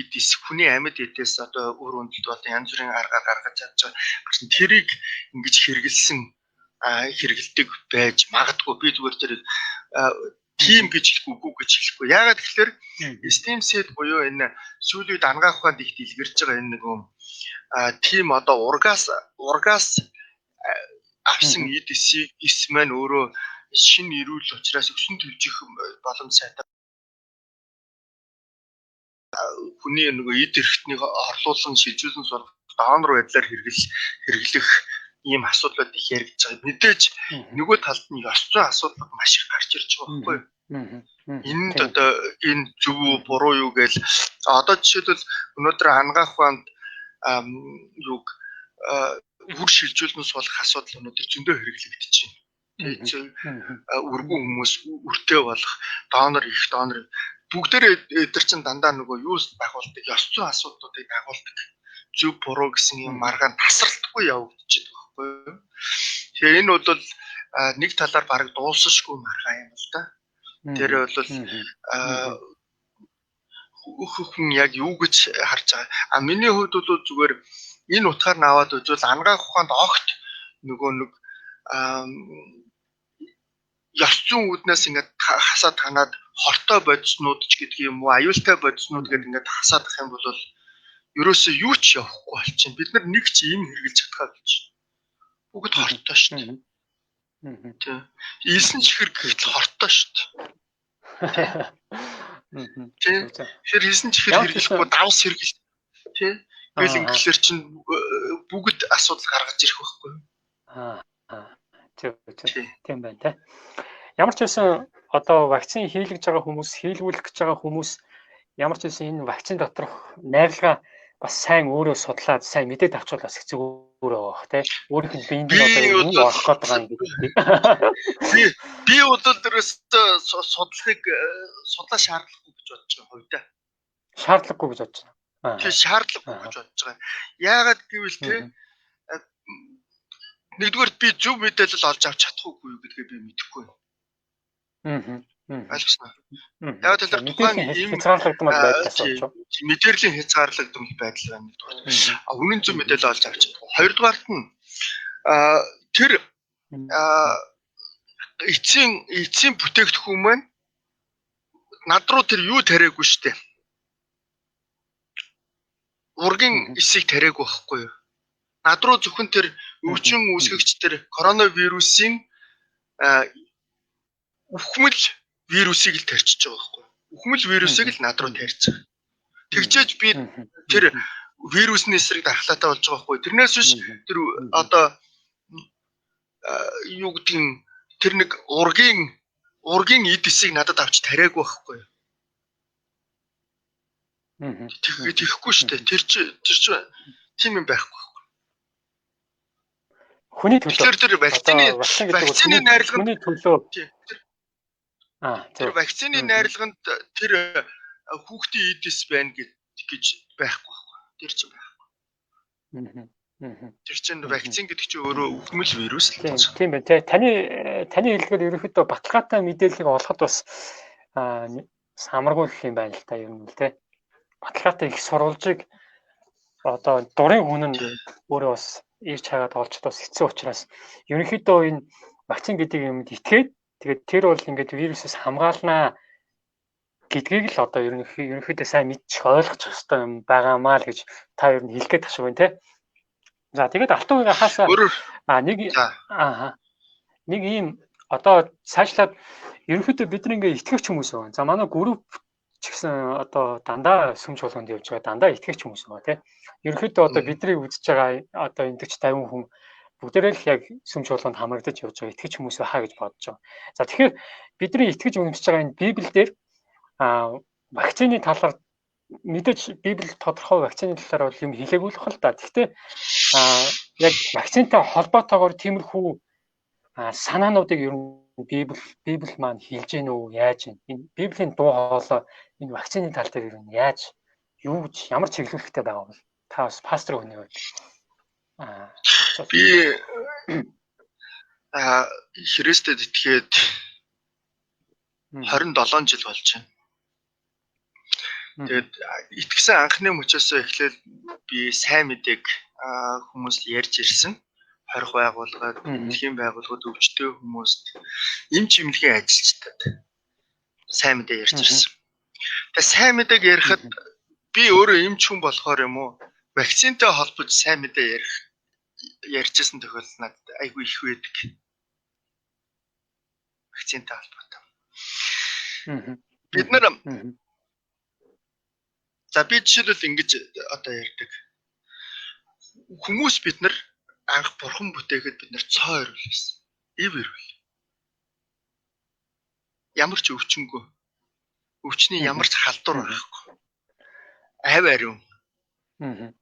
эдис хүний амьд эдис одоо өөр хүндлэлт болон янз бүрийн аргаар гаргаж авч байгаа. Тэрийг ингэж хэрэгэлдэг байж магадгүй. Би зүгээр тэр тим гэж хэлэхгүй, үгүй гэж хэлэхгүй. Яагаад гэхээр stem cell буюу энэ сүүлийн үед ангаах ухаанд их дэлгэрж байгаа энэ нөгөө тим одоо ургаас авсан эдис маань өөрөө шинэ эрүүл учраас өсөн төлжих боломж сайтай. Хүний нөгөө эд эрхтнийг орлуулсан шилжүүлэн сурах донор байдлаар хэрэглэх ийм асуудлууд их яригдж байгаа. Мэдээж нөгөө талд нь ёс зүйн асуудал маш их гарч ирж байгаа байхгүй юу? Энд одоо энэ зөв буруу юу гээл одоо жишээлбэл өнөөдөр ангаах ухаанд үр шилжүүлэн суулгах асуудал өнөөдөр зөндөө хэрэглэгдэж байна. Үргэн хүмүүс үртэй болох донор бүгдээрээ эдгээр чинь дандаа нөгөө юу дагуулдаг ёс зүйн асуудлуудыг дагуулдаг. Зөв буруу гэсэн юм маргаан тасралтгүй явагдаж байгаа байхгүй юу? Тэгэхээр энэ бол нэг талаар бараг дуусахгүй маргаа юм л да. Тэр бол хүн яг юу гэж харж байгаа. Миний хувьд бол зүгээр энэ утгаар нь аваад үзвэл ангаах ухаанд огт нөгөө нэг ёс зүйн үүднээс ингээд хасаад танаад хортой бодиснууд ч гэдэг юм уу аюултай бодиснууд гэдэг ингээд хасаад ах юм бол ерөөсөө юу ч явахгүй болчихно. Бид нар нэг ч юм хэрглэж чадхаа гэж. Бүгд хортой шүү дээ. Тийм. Ийсэн чихэр гэхэл хортой шүү дээ. Тийм. Тэр ийсэн чихэр хэрэглэхгүй давс хэрэглэх. Тийм. Тэгэл инглишээр чинь бүгд асуудал гаргаж ирэх байхгүй юу? Тийм байна те. Ямар ч байсан одоо вакцин хийлгэж байгаа хүмүүс, хийлгүүлэх гэж байгаа хүмүүс ямар ч байсан энэ вакцин доторх найрлагаа бас сайн өөрөө судлаад сайн мэдээд авчвал бас хэцүү өөрөө байх те. Өөрийнх нь биеинд одоо юу болох гээд байгаа юм гэдэг. Би удаа дээрээс судлахыг судлаа шаардлагагүй гэж бодож байгаа хувьдаа. Шаардлагагүй гэж бодож байна. Тийм шаардлагагүй гэж бодож байгаа. Яагаад гэвэл те нэгдүгээр би зөв мэдээлэл олж авч чадахгүй юу гэдгээ би мэдэхгүй. Ойлгосноо. Яг тэр тухайн ийм хязгаарлагдмал байдал асууж байна. Мэдээллийн хязгаарлагдмал байдал байна нэгдүгээр. Үнэн зөв мэдээлэл олж авч чадахгүй. Хоёрдугаарт нь тэр эцсийн бүтээгдэхүүн маань над руу тэр юу тариагүй штэ. Ургийн эсийг тариагүй байхгүй юу? Над руу зөвхөн тэр өвчин үүсгэгч тэр коронавирусын үхмэл вирусыг л тарьчихж байгаа байхгүй юу? Үхмэл вирусыг л над руу тарьж байгаа. Тэгжээж би тэр вирусны эсрэг дархлаатай болж байгаа байхгүй юу? Тэрнээс биш тэр одоо юу гэдгийг тэр нэг ургийн эд эсийг надад авч тариагүй байхгүй юу? Тэгэхгүй шүү дээ. Тэр чи тийм юм байхгүй. Хүний төлөө. Тэр вакцины найрлаганд хүний төлөө. Тэр вакцины найрлаганд тэр хүүхдийн эдис байна гэж байхгүй. Тэр чинь байхгүй. Тэр чинь вакцин гэдэг чинь өөрөө өвгмөл вирус л. Тийм байна. Таны хэлдгээр ерөнхийдөө баталгаатай мэдээллийг олоход бас самаргүй юм байна л та ер нь л те. Баталгаатай их сурвалжийг одоо дурын хүн нь өөрөө бас ирж хагаад олж бас хэцүү учраас ерөнхийдөө энэ вакцин гэдэг юмд итгээд тэгээд тэр бол ингээд вирусээс хамгаалнаа гэдгийг л одоо ерөнхийдөө сайн мэдчих ойлгох хэрэгтэй юм байгаамаа л гэж та ер нь хэлгээд ташгүй байна те. За тэгээд алтан уяга хаасаа нэг ийм одоо цаашлаад ерөнхийдөө бид нэг ингээ итгэвч хүмүүс байна. За манай групп ч гэсэн одоо дандаа сүмж болгонд явж байгаа дандаа итгэвч хүмүүс байгаа тийм. Ерөнхийдөө одоо бидний үзэж байгаа одоо энэ 40-50 хүн бүгдээрээ л яг сүмж болгонд хамрагдаж явж байгаа итгэвч хүмүүс хаа гэж бодож байгаа. За тэгэхээр бидний итгэж үнэмшиж байгаа энэ Библиэлд вакцины талаар мэдээж Библи тодорхой вакцины талаар бол юм хэлээгүй л хэл та. Гэхдээ яг вакцинтай холбоотойгоор тиймэрхүү санаануудыг ер нь Библи маань хэлж гэнэ үү, яаж гэнэ? Энэ Библийн дуу хоолой энэ вакцины тал дээр ер нь яаж ямар чиглүүлэгтэй байгаа вэ? Та бас пастор хүний хувьд би Христэд итгээд 27 жил болж байна. Тэгээд итгэсэн анхны мөчөөс эхлээл би сайн мэдээг хүмүүст ярьж ирсэн. Хорих байгууллагад, дэлхийн байгууллагад өвчтөе хүмүүст эм чимлэгийн ажилчдад сайн мэдээ ярьж ирсэн. Тэгээд сайн мэдээг ярихад би өөрөө эмч хүн болохоор юм уу? Вакцинтай холбож сайн мэдээ ярьжсэн тохиолдол надад айгүй их байдаг. Вакцинтай холбоотой. Бид нар за би жишээлбэл ингэж одоо ярьдаг. Хүмүүс бид нар анх бурхан бүтээхэд бид нар цоо ирүүлсэн. Ив ирүүл. Ямар ч өвчнгүй. Өвчний ямар ч халдвар байхгүй. Ав ариун.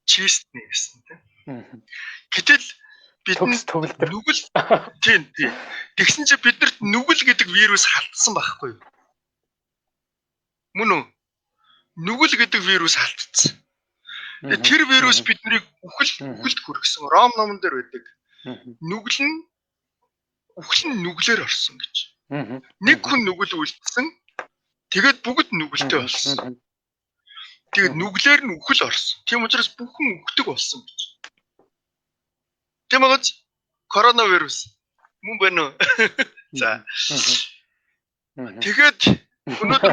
Чистний гэсэн тийм. Гэтэл бид нүгэл тийм. Тэгсэн чинь биднэрт нүгэл гэдэг вирус халтсан байхгүй юу? Мөн үү? Нүгэл гэдэг вирус халтцсан. Тэр вирус биднийг үхэлд хүргэсэн. Ром номон дээр байдаг. Нүгэл нь нүглээр орсон гэж. Нэг хүн нүгэл үлдсэн. Тэгээд бүгд нүгэлтэй болсон. Тэгээд нүглээр нь үхэл орсон. Тийм учраас бүх хүн үхдэг болсон гэж. Тийм байгаа ч коронавирус мөн байна уу? За. Тэгээд өнөөдөр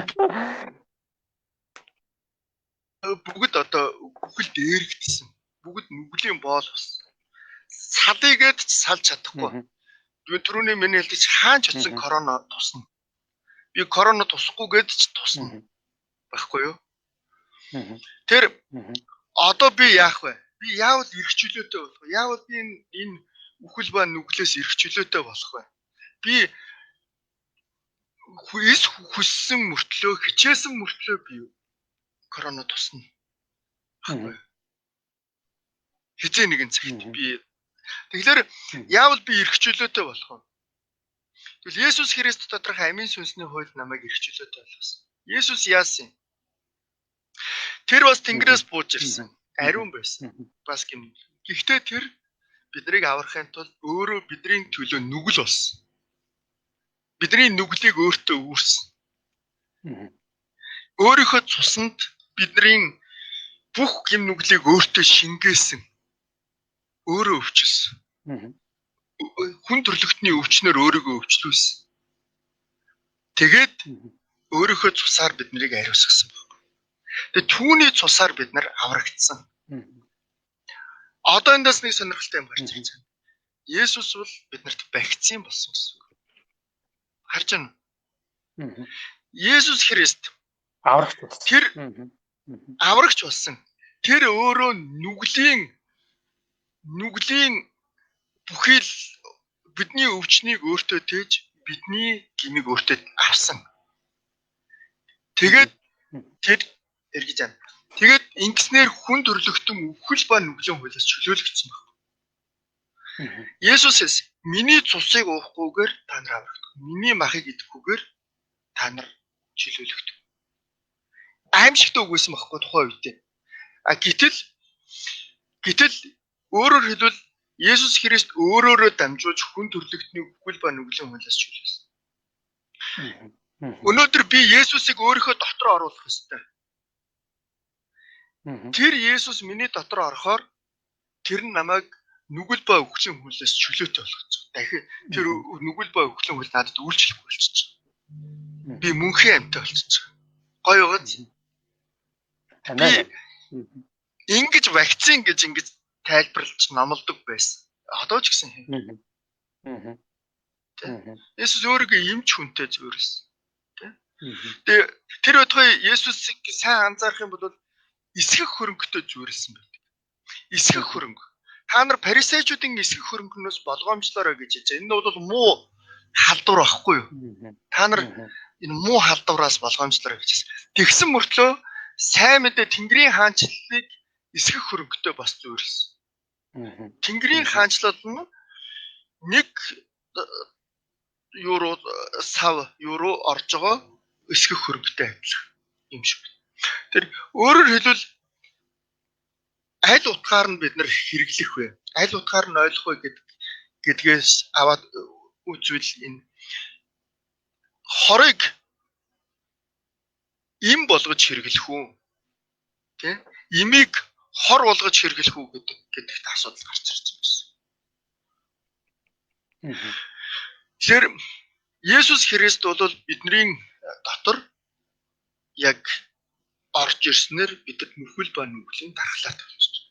бүгд одоо үхэл дээрэгдсэн. Бүгд нүглийн боол болсон. Садыгээд ч салж чадахгүй. Би түрүүний миний хэлдэг хаач очсон корона тусна. Би корона тусахгүйгээд ч тусна. Баггүй юу? Тэр одоо би яах вэ? Би яавал эргчлөөтэй болох вэ? Яавал би энэ үхэл ба нүглээс эргчлөөтэй болох вэ? Би хүссэн мөртлөө хичээсэн мөртлөө би корона тусна. Хизээ нэгэн цагт би тэгэхээр яавал би эргчлөөтэй болох вэ? Тэгвэл Есүс Христ тодорхой амийн сүнсний хууль намайг эргчлөөтэй болгосон. Есүс яасан? Тэр бас Тэнгэрээс бууж ирсэн. Ариун байсан. Бас гин. Гэхдээ тэр биднийг аврахын тулд өөрөө бидний төлөө нүгэл болсон. Бидний нүглийг өөртөө үүрсэн. Өөрийнхөө цуснд бидний бүх гим нүглийг өөртөө шингээсэн. Өөрөө өвчсөн. Хүн төрлөختний өвчнөр өөрийгөө өвчлүүлсэн. Тэгээд өөрийнхөө цусаар биднийг ариусгасан байна. Тэгээд түүний цусаар бид нар аврагдсан. Одоо эндээс нэг сонирхолтой юм гарч ирж байна. Есүс бол биднэрт вакцин болсон гэсэн үг. Харж байна уу? Есүс Христ аврагч болсон. Тэр аврагч болсон. Тэр өөрөө нүглийн бүхий л бидний өвчнийг өөртөө тээж бидний гмийг өөртөө авсан. Тэгээд тэр эргэж байна. Тэгээд ингэснээр хүн төрлөختөн үхэл ба нүглэн хуулиас чөлөөлөгдсөн байна. Есүсээс миний цусыг уухгүйгээр та нар аврагдах. Миний махыг идэхгүйгээр та нар чөлөөлөгдөх. Аимшигт үгүйсэн байхгүй тухайн үед. Гэтэл өөрөөр хэлбэл Есүс Христ өөрөөрөө дамжуулж хүн төрлөختний үхэл ба нүглэн хуулиас чөлөөлсөн. Өнөөдөр би Есүсийг өөрийнхөө дотор оруулах ёстой. Тэр Есүс миний дотор орохоор тэр нь намайг нүгэл ба үхлийн хуулиас чөлөөтэй болгоцсон. Дахин тэр нүгэл ба үхлийн хууль надад үйлчлэх болчихсон. Би мөнхийн амьтаа болчихсон. Гоё гоц. Би ингэж вакцин гэж ингэж тайлбарлаж номлодог байсан. Одоо ч гэсэн. Есүс өөрийгөө эмч хүнтэй зөвөрсөн. Тэгээ тэр өдгөө Есүсийг сайн анзаарах юм бол эсгэх хөрөнгөтэй зөвөрсөн байдаг. Эсгэх хөрөнгө. Та нар фарисеучуудын эсгэх хөрөнгөнөөс болгоомжлоорой гэж хэлж байна. Энэ бол муу халдвар байхгүй юу? Та нар энэ муу халдвараас болгоомжлоорой гэж хэлсэн. Тэгсэн мөртлөө сайн мэдээ Тэнгэрийн хаанчлалыг эсгэх хөрөнгөтэй бас зөвөрсөн. Тэнгэрийн хаанчлал нь 1 евро сав евро орж байгаа эсгэх хөрөнгөтэй адилхан юм шиг. Тэр өөрөөр хэлбэл аль утгаар нь бид нар хэрэглэх вэ? Аль утгаар нь ойлгох вэ гэдгээс аваад үзвэл энэ хорыг им болгож хэрэглэх үү? Тэ? Имийг хор болгож хэрэглэх үү гэдэгт асуудал гарч ирж байна. Тэгэхээр Есүс Христ бол бидний дотор яг орж ирснээр бидэд нүхэл ба нүглийн дархлаар тавьчих.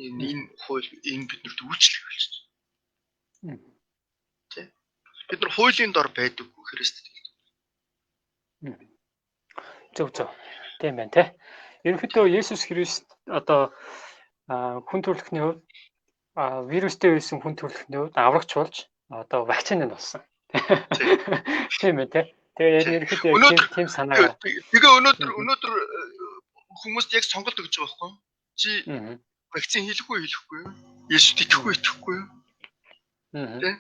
Энэ хууль энэ биднэрт үйлчлэх болж байна. Тэ? Бид нар хуулийн дор байдаггүй Христэд. Зөв. Тийм байна те. Ерөнхийдөө Есүс Христ одоо хүн төрөлхтний хувьд вирустэй байсан хүн төрөлхтний хувьд аврагч болж одоо вакцины болсон. Тийм ээ те. Тэгээ ерөнхийдөө тийм санаа. Тэгээ өнөөдөр хүмүүст яг сонголт өгч байгаа байхгүй юу? Чи вакцин хийхгүй юу? Есүст итгэхгүй юу? Тэ?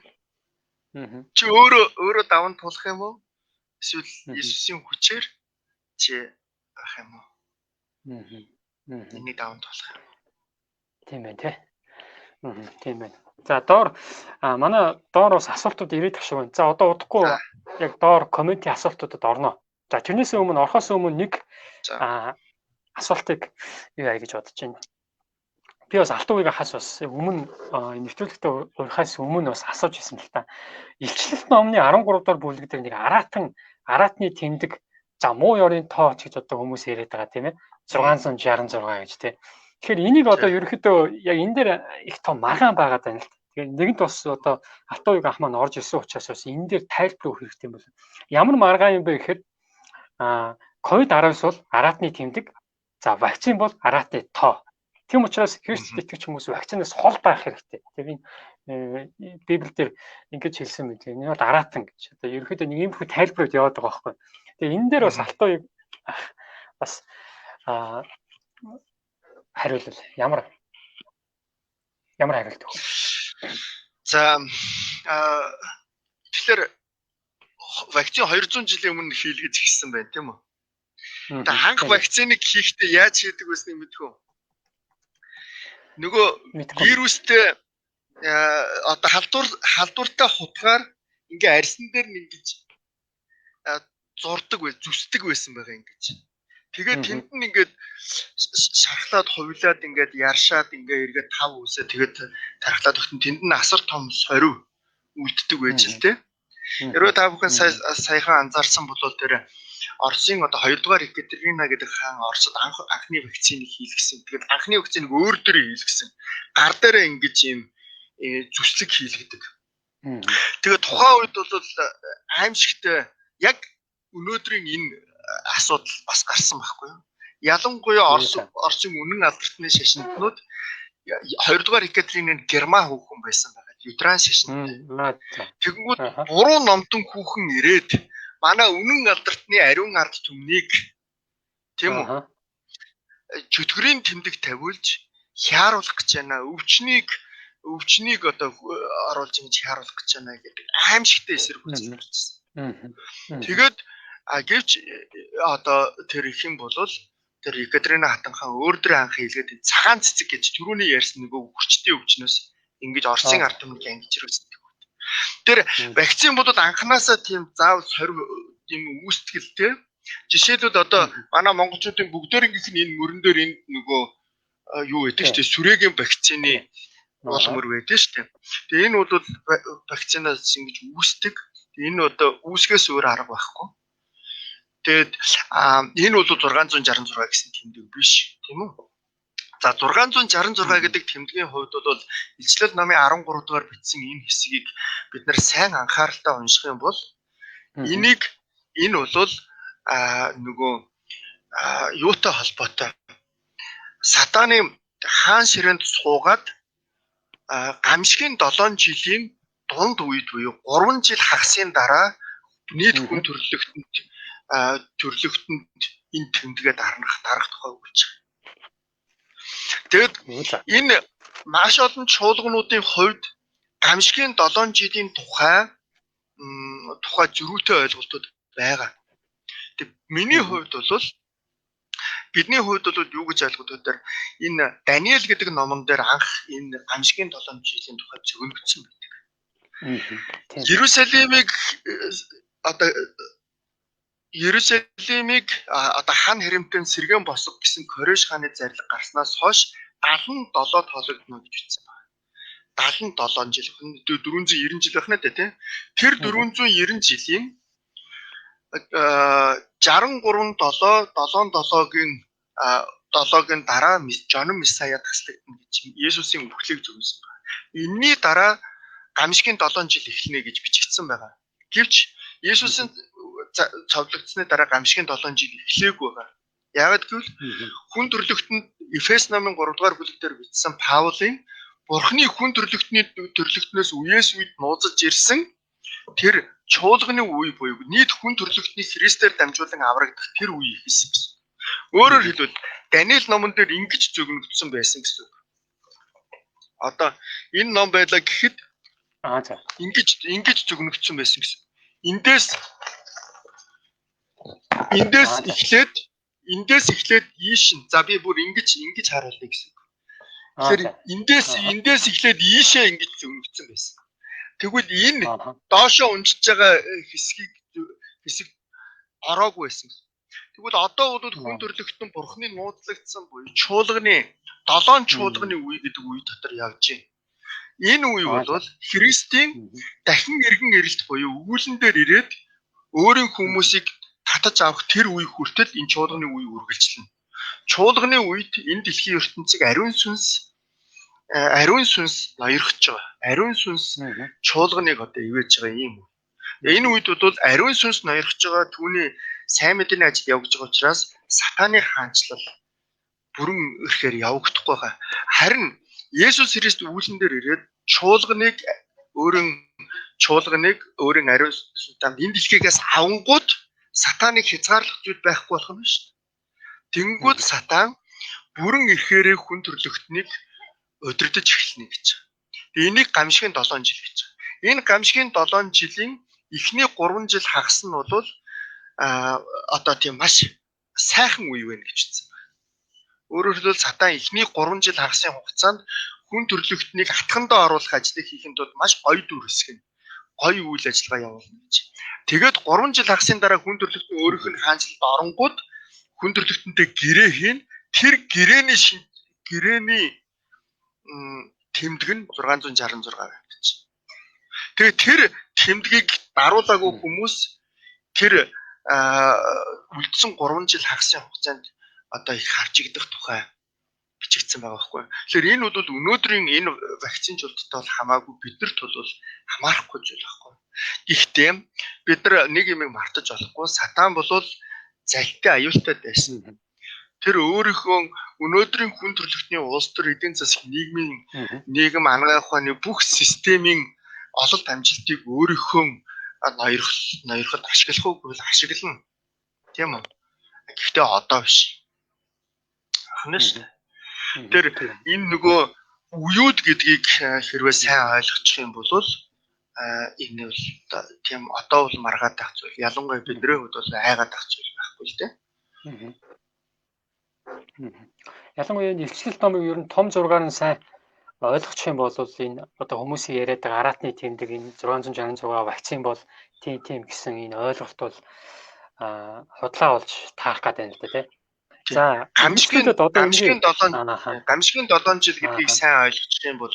Чи өөрөө даван тулах юм уу? Эсвэл Есүсийн хүчээр чи авах юм уу? Энийг даван тулах юм. Тийм байна те. Тийм байна. За доор манай доор бас асуултууд ирээд тах шиг байна. За одоо удахгүй яг доор комменти асуултуудад орно. За тэрнээс өмнө орохоос өмнө нэг асуултыг юу яа гэж бодож байна. Би бас алтуугийн хас бас өмнө нэвтрүүлэгтээ урахаас өмнө бас асууж ирсэн л та. Илчлэлт номны 13 дугаар бүлэг дээр нэг аратны тэмдэг за муу ёрын тоо гэж одоо хүмүүс яриад байгаа тийм ээ. 666 гэж тийм. Тэгэхээр энийг одоо ерөөхдөө яг энэ дээр их том маргаан байгаад байна л. Тэгэхээр нэгэнт бас одоо алтуугийн ах маань орж ирсэн учраас бас энэ дээр тайлбар өгөх хэрэгтэй юм бол. Ямар маргаан юм бэ гэхээр COVID-19 бол аратны тэмдэг. За вакцин бол аратны тоо. Тийм учраас Христэд итгэж хүмүүс вакцинаас хол байх хэрэгтэй. Тэгэхээр Библиэлд ингэж хэлсэн мэт. Энэ бол аратан гэж. Одоо ерөөхдөө нэг юм их тайлбарууд яваад байгаа байхгүй. Тэгээ энэ дээр бас алтуугийн бас хариулал ямар хариулт өгөх. За тэгэхээр вакцин 200 жилийн өмнө хийлгэж эхэлсэн байна тийм үү? Тэгээд анх вакциныг хийхдээ яаж хийдэг вэ мэдгүй. Нөгөө вирустэй одоо халдвартай хутгаар ингээ арьсан дээр нь ингэж зурдаг бай, зүсдэг байсан байгаа ингэж. Тэгээд тэнд нь ингээд шархлаад хувилаад ингээд яршаад ингээ эргээд 5 үсээ тэгээд тархлаад өгтөн тэнд нь асар том сорив үлддэг байж л те. Ерөө та бүхэн саяхан анзаарсан бол тэр Оросын одоо 2 дугаар Екатерина гэдэг хаан Оросд анхны вакциныг хийлгэсэн. Тэгээд анхны вакциныг өөр дөр хийлгэсэн. Гар дээрээ ингэж юм зүслэг хийлгэдэг. Тэгээд тухайн үед бол аимшигтай яг өнөөдрийн энэ асуудал бас гарсан байхгүй юу? Ялангуяа Оросын үнэн алдартны шашинтнууд 2 дугаар Екатеринын Герман хүүхэн байсан байгаа. Юдран шашинт. Тэгэнгүүт буруу номтон хүүхэн ирээд манай үнэн алдартны ариун ард түмнийг тийм үү? чөтгөрийн тэмдэг тавиулж хяаруулах гэж байна. Өвчнийг одоо оруулж ингэж хяаруулах гэж байна гэдэг аимшигтай эсрэг үзэл гарчсан. Тэгээд гэвч одоо тэр их юм бол тэр Екатерина хатан хаан өөрдрөө анх хэлгээд цагаан цэцэг гэж түрүүний ярьсан нөгөө хүчтэй өвчнөөс ингэж Оросын ард түмнийг ангижруулсан. Тэр вакцин бодод анханасаа тийм заавал сорив юм үүсгэлтэй. Жишээлбэл одоо манай монголчуудын бүгдээрийнх нь энэ мөрөн дээр энд нөгөө юу гэдэг чинь сүрээгийн вакцины болмор байдаг шүү дээ. Тэгээ энэ бол вакцинаас ингэж үүсдэг. Энэ одоо үүсгээс өөр арга байхгүй. Тэгээд энэ бол 666 гэсэн тэмдэг биш, тийм үү? За 666 гэдэг тэмдгийн хувьд бол Илчлэл номын 13 дугаар бичсэн энэ хэсгийг бид нэр сайн анхааралтай унших юм бол энэ бол нөгөө юутай холбоотой сатаны хаан ширээнд суугаад гамшигын 7 жилийн дунд үед буюу 3 жил хагасын дараа нийт хүн төрлөختөнд энэ тэмдэгээ дарах тухай өгүүлж байгаа. Тэгэд энэ маш олон чуулгануудын хувьд гамшигын 7 жилийн тухай зөрүүтэй ойлголтууд байгаа. Тэг миний хувьд бол бидний хувьд бол юу гэж ойлгодог вэ? Энэ Даниэл гэдэг номон дээр анх энэ гамшигын 7 жилийн тухай зөвлөгдсөн байдаг. Иерусалимыг одоо хан хэрэмтэн сэргэн босго гэсэн Кореш хааны зарлиг гарснаас хойш 77 тоологдно гэж бичсэн байна. 77 жил. 490 жил байна даа тийм. Тэр 490 жилийн 7-гийн дараа Жон Месая таслагдана гэж Есүсийн үхлийг зөвлөсөн байна. Энийний дараа гамшигын 7 жил эхэлнэ гэж бичигдсэн байгаа. Гэвч Есүсийн цовдлогдсны дараа гамшигын 7 жил эхлээгүй байгаа. Яагаад гэвэл хүн төрлөختөнд Эфес номын 3 дугаар бүлэг дээр бичсэн Паулын Бурхны хүн төрлөختнөөс үеэс үед нууцлж ирсэн тэр чуулганы үе буюу нийт хүн төрлөختний Христээр дамжуулан аврагдах тэр үе ихсэн гэсэн. Өөрөөр хэлбэл Даниэл номон дээр ингэж зөвлөгдсөн байсан гэсэн үг. Одоо энэ ном байлаа гэхэд ингэж зөвлөгдсөн байсан гэсэн. Эндээс эхлээд ийш нь. За би бүр ингэж харуулъя гэсэн. Тэгэхээр эндээс эхлээд ийшээ ингэж зөвлөгдсөн байсан. Тэгвэл энэ доошоо уншиж байгаа хэсэг ороогүй байсан. Тэгвэл одоо бол хүн төрлөختөн Бурхны нууцлагдсан буюу чуулганы 7 чуулганы үе гэдэг үе дотор явж байна. Энэ үе бол Христийн дахин эргэн ирэлт буюу өгүүлэн дээр ирээд өөрийн хүмүүсийг татаж авах тэр үе хүртэл энэ чуулганы үе үргэлжлэнэ. Чуулганы үед энэ дэлхийн ертөнцийг ариун сүнс ноёрхож байгаа. Ариун сүнс чуулганыг одоо ивэж байгаа юм. Энэ үед бол ариун сүнс ноёрхож байгаа түүний сайн мэдээний ажил явагдаж байгаа учраас сатаны хаанчлал бүрэн ирэхээр явагдахгүй байгаа. Харин Есүс Христ үүлэн дээр ирээд чуулганыг өөрийн ариун сүнсээр энэ дэлхийгээс авангууд сатаныг хязгаарлах зүйл байхгүй болох нь шүү дээ. Тэнгүүд сатан бүрэн ирэхээрээ хүн төрлөختнийг удирдах эхэлнэ гэж. Энийг гамшигын 7 жил гэж. Энэ гамшигын 7 жилийн эхний 3 жил хагас нь бол одоо тийм маш сайхан үе байна гэж хэлсэн байна. Өөрөөр хэлбэл сатан эхний 3 жил хагасын хугацаанд хүн төрлөختнийг атгандаа оруулах ажлыг хийхэд бол маш гоё дүр хэсэг нь. Гоё үйл ажиллагаа явуулна гэж. Тэгээд 3 жил хагасын дараа хүн төрлөختний өөрийнх нь хаанчлалд оронгууд хүн төрлөختөнтэй гэрээ хийн. Тэр гэрээний тэмдэг нь 666 байна гэж. Тэгээд тэр тэмдгийг даруулаагүй хүмүүс тэр үлдсэн 3 жил хагасын хугацаанд одоо их харчигдах тухай бичигдсэн байгаа байхгүй. Тэгэхээр энэ бол өнөөдрийн энэ вакцинжуулалттай бол хамаагүй биднэрт бол хамаарахгүй зүйл байхгүй. Гэхдээ бид нар нэг юм мартаж болохгүй. Сатан бол залтай аюултай байсан. Тэр өөрийнхөө өнөөдрийн хүн төрлөختний улс төр эдийн засаг нийгэм анагаах ухааны бүх системийн ололт амжилтыг өөрийнхөө ноёрход ашиглах уу гэвэл ашиглана. Тийм үү? Гэхдээ одоо биш. Ахна шүү дээ. Тэр энэ нөгөө уюуд гэдгийг хэрвээ сайн ойлгочих юм бол энэ бол тийм одоо бол маргаад байх зүйл. Ялангуяа бидний хувьд бол айгаад байх зүйл байхгүй л дээ. Ялангуяа энэ илчлэл номыг ер нь том зургаар нь сайн ойлгочих юм бол энэ одоо хүмүүсийн яриад байгаа аратны тэмдэг энэ 666 вакцин бол тийм гэсэн энэ ойлголт бол худлаа болж таах гэдэг юм л дээ. За гамшигын 7 жил гэдгийг сайн ойлгочих юм бол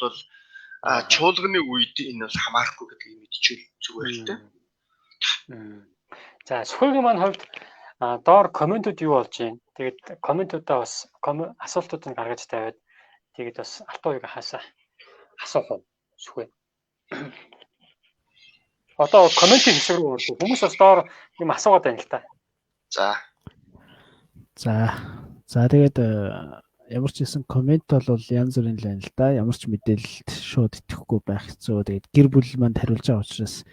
чуулганы үед энэ бол хамаарахгүй гэдгийг мэдчихвэл зүгээр л дээ. За сөхөгийн маань хувьд доор комментууд юу болж байна? Тэгээд комментуудаа бас асуултуудыг гаргаж тавиад тэгээд бас алтууыг хаасаа асуух уу сөхөө. Одоо комментийн хэсэг рүү орсон. Хүмүүс бас доор юм асуугаад байна л та. За тэгээд ямар ч гэсэн коммент бол янз бүрийн л байна л да. Ямар ч мэдээлэлд шууд итгэхгүй байх хэцүү. Тэгээд гэр бүл манд хариулж байгаа учраас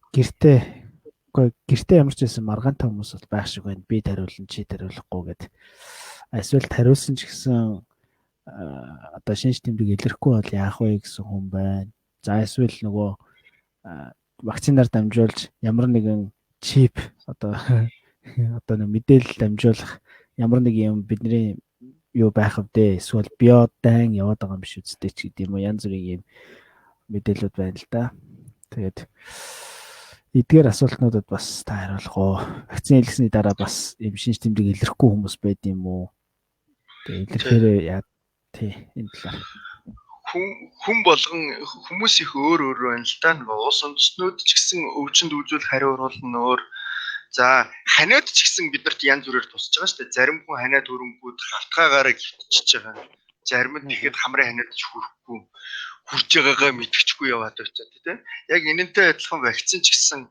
гэртээ ямар ч байсан маргаантай хүмүүс бол байх шиг байна. Би хариулна, чи хариулахгүй гэд. Эсвэл хариулсан ч гэсэн одоо шинж тэмдэг илэрхгүй бол яах вэ гэсэн хүн байна. За эсвэл нөгөө вакцинаар дамжуулж ямар нэгэн чип одоо нэг мэдээлэл дамжуулах ямар нэг юм бидний юу байх вэ? Эсвэл биодан яваад байгаа юм биш үстэй ч гэдэг юм уу. Янз бүрийн юм мэдээлэлүүд байна л да. Тэгээд эдгээр асуултнуудад бас та хариулах уу? Вакцин хэлсний дараа бас юм шинж тэмдэг илэрхгүй хүмүүс байд юм уу? Тэгээд илэрхээр яа энэ талаар хүн болгон хүмүүс их өөр байна л да. Нөгөө уус үндэстнүүд ч гэсэн өвчнөд үзүүл хариу оруулна өөр. За ханиад ч гэсэн биднэрт янз бүрээр тусаж байгаа шүү дээ. Зарим хүн ханиад хөрөнгүүд халтгаагаараа гівтчихэж байгаа. Зарим нь тэгэхэд хамрын ханиад ч хүрэхгүй хурж байгаагаа мэдчихгүй яваад байцаа тийм. Яг энэнтэй адилхан вакцин ч гэсэн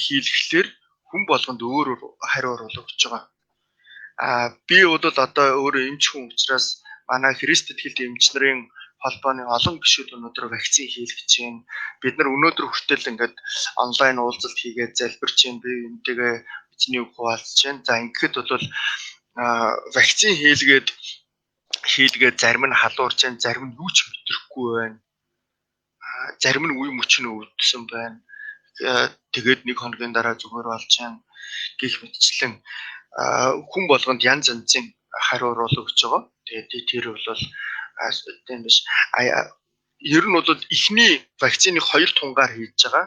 хийлгэхлээр хүн болгонд өөр хариу оруулах гэж байгаа. Би бол одоо өөрөө эмч хүн учраас манай Христ итгэлтэй эмч нарын холбооны олон гишүүд өнөөдөр вакцин хийлгэж байна. Бид нар өнөөдөр хүртэл ингээд онлайн уулзалт хийгээд залбирч байна. Би энтэйгээ бичний үг хуваалцж байна. За ингээд бол вакцин хийлгээд зарим нь халуурж байна, зарим нь юу ч мэдрэхгүй байна. Зарим нь үе мөчнө өвдсөн байна. Тэгээд нэг хоногийн дараа зүгээр болж байна. Гэх мэтчлэн хүн болгонд янз янзын хариу оруулах гэж байгаа. Тэгээд тэр бол тийм биш. Ер нь бол эхний вакциныг 2 тунгаар хийж байгаа.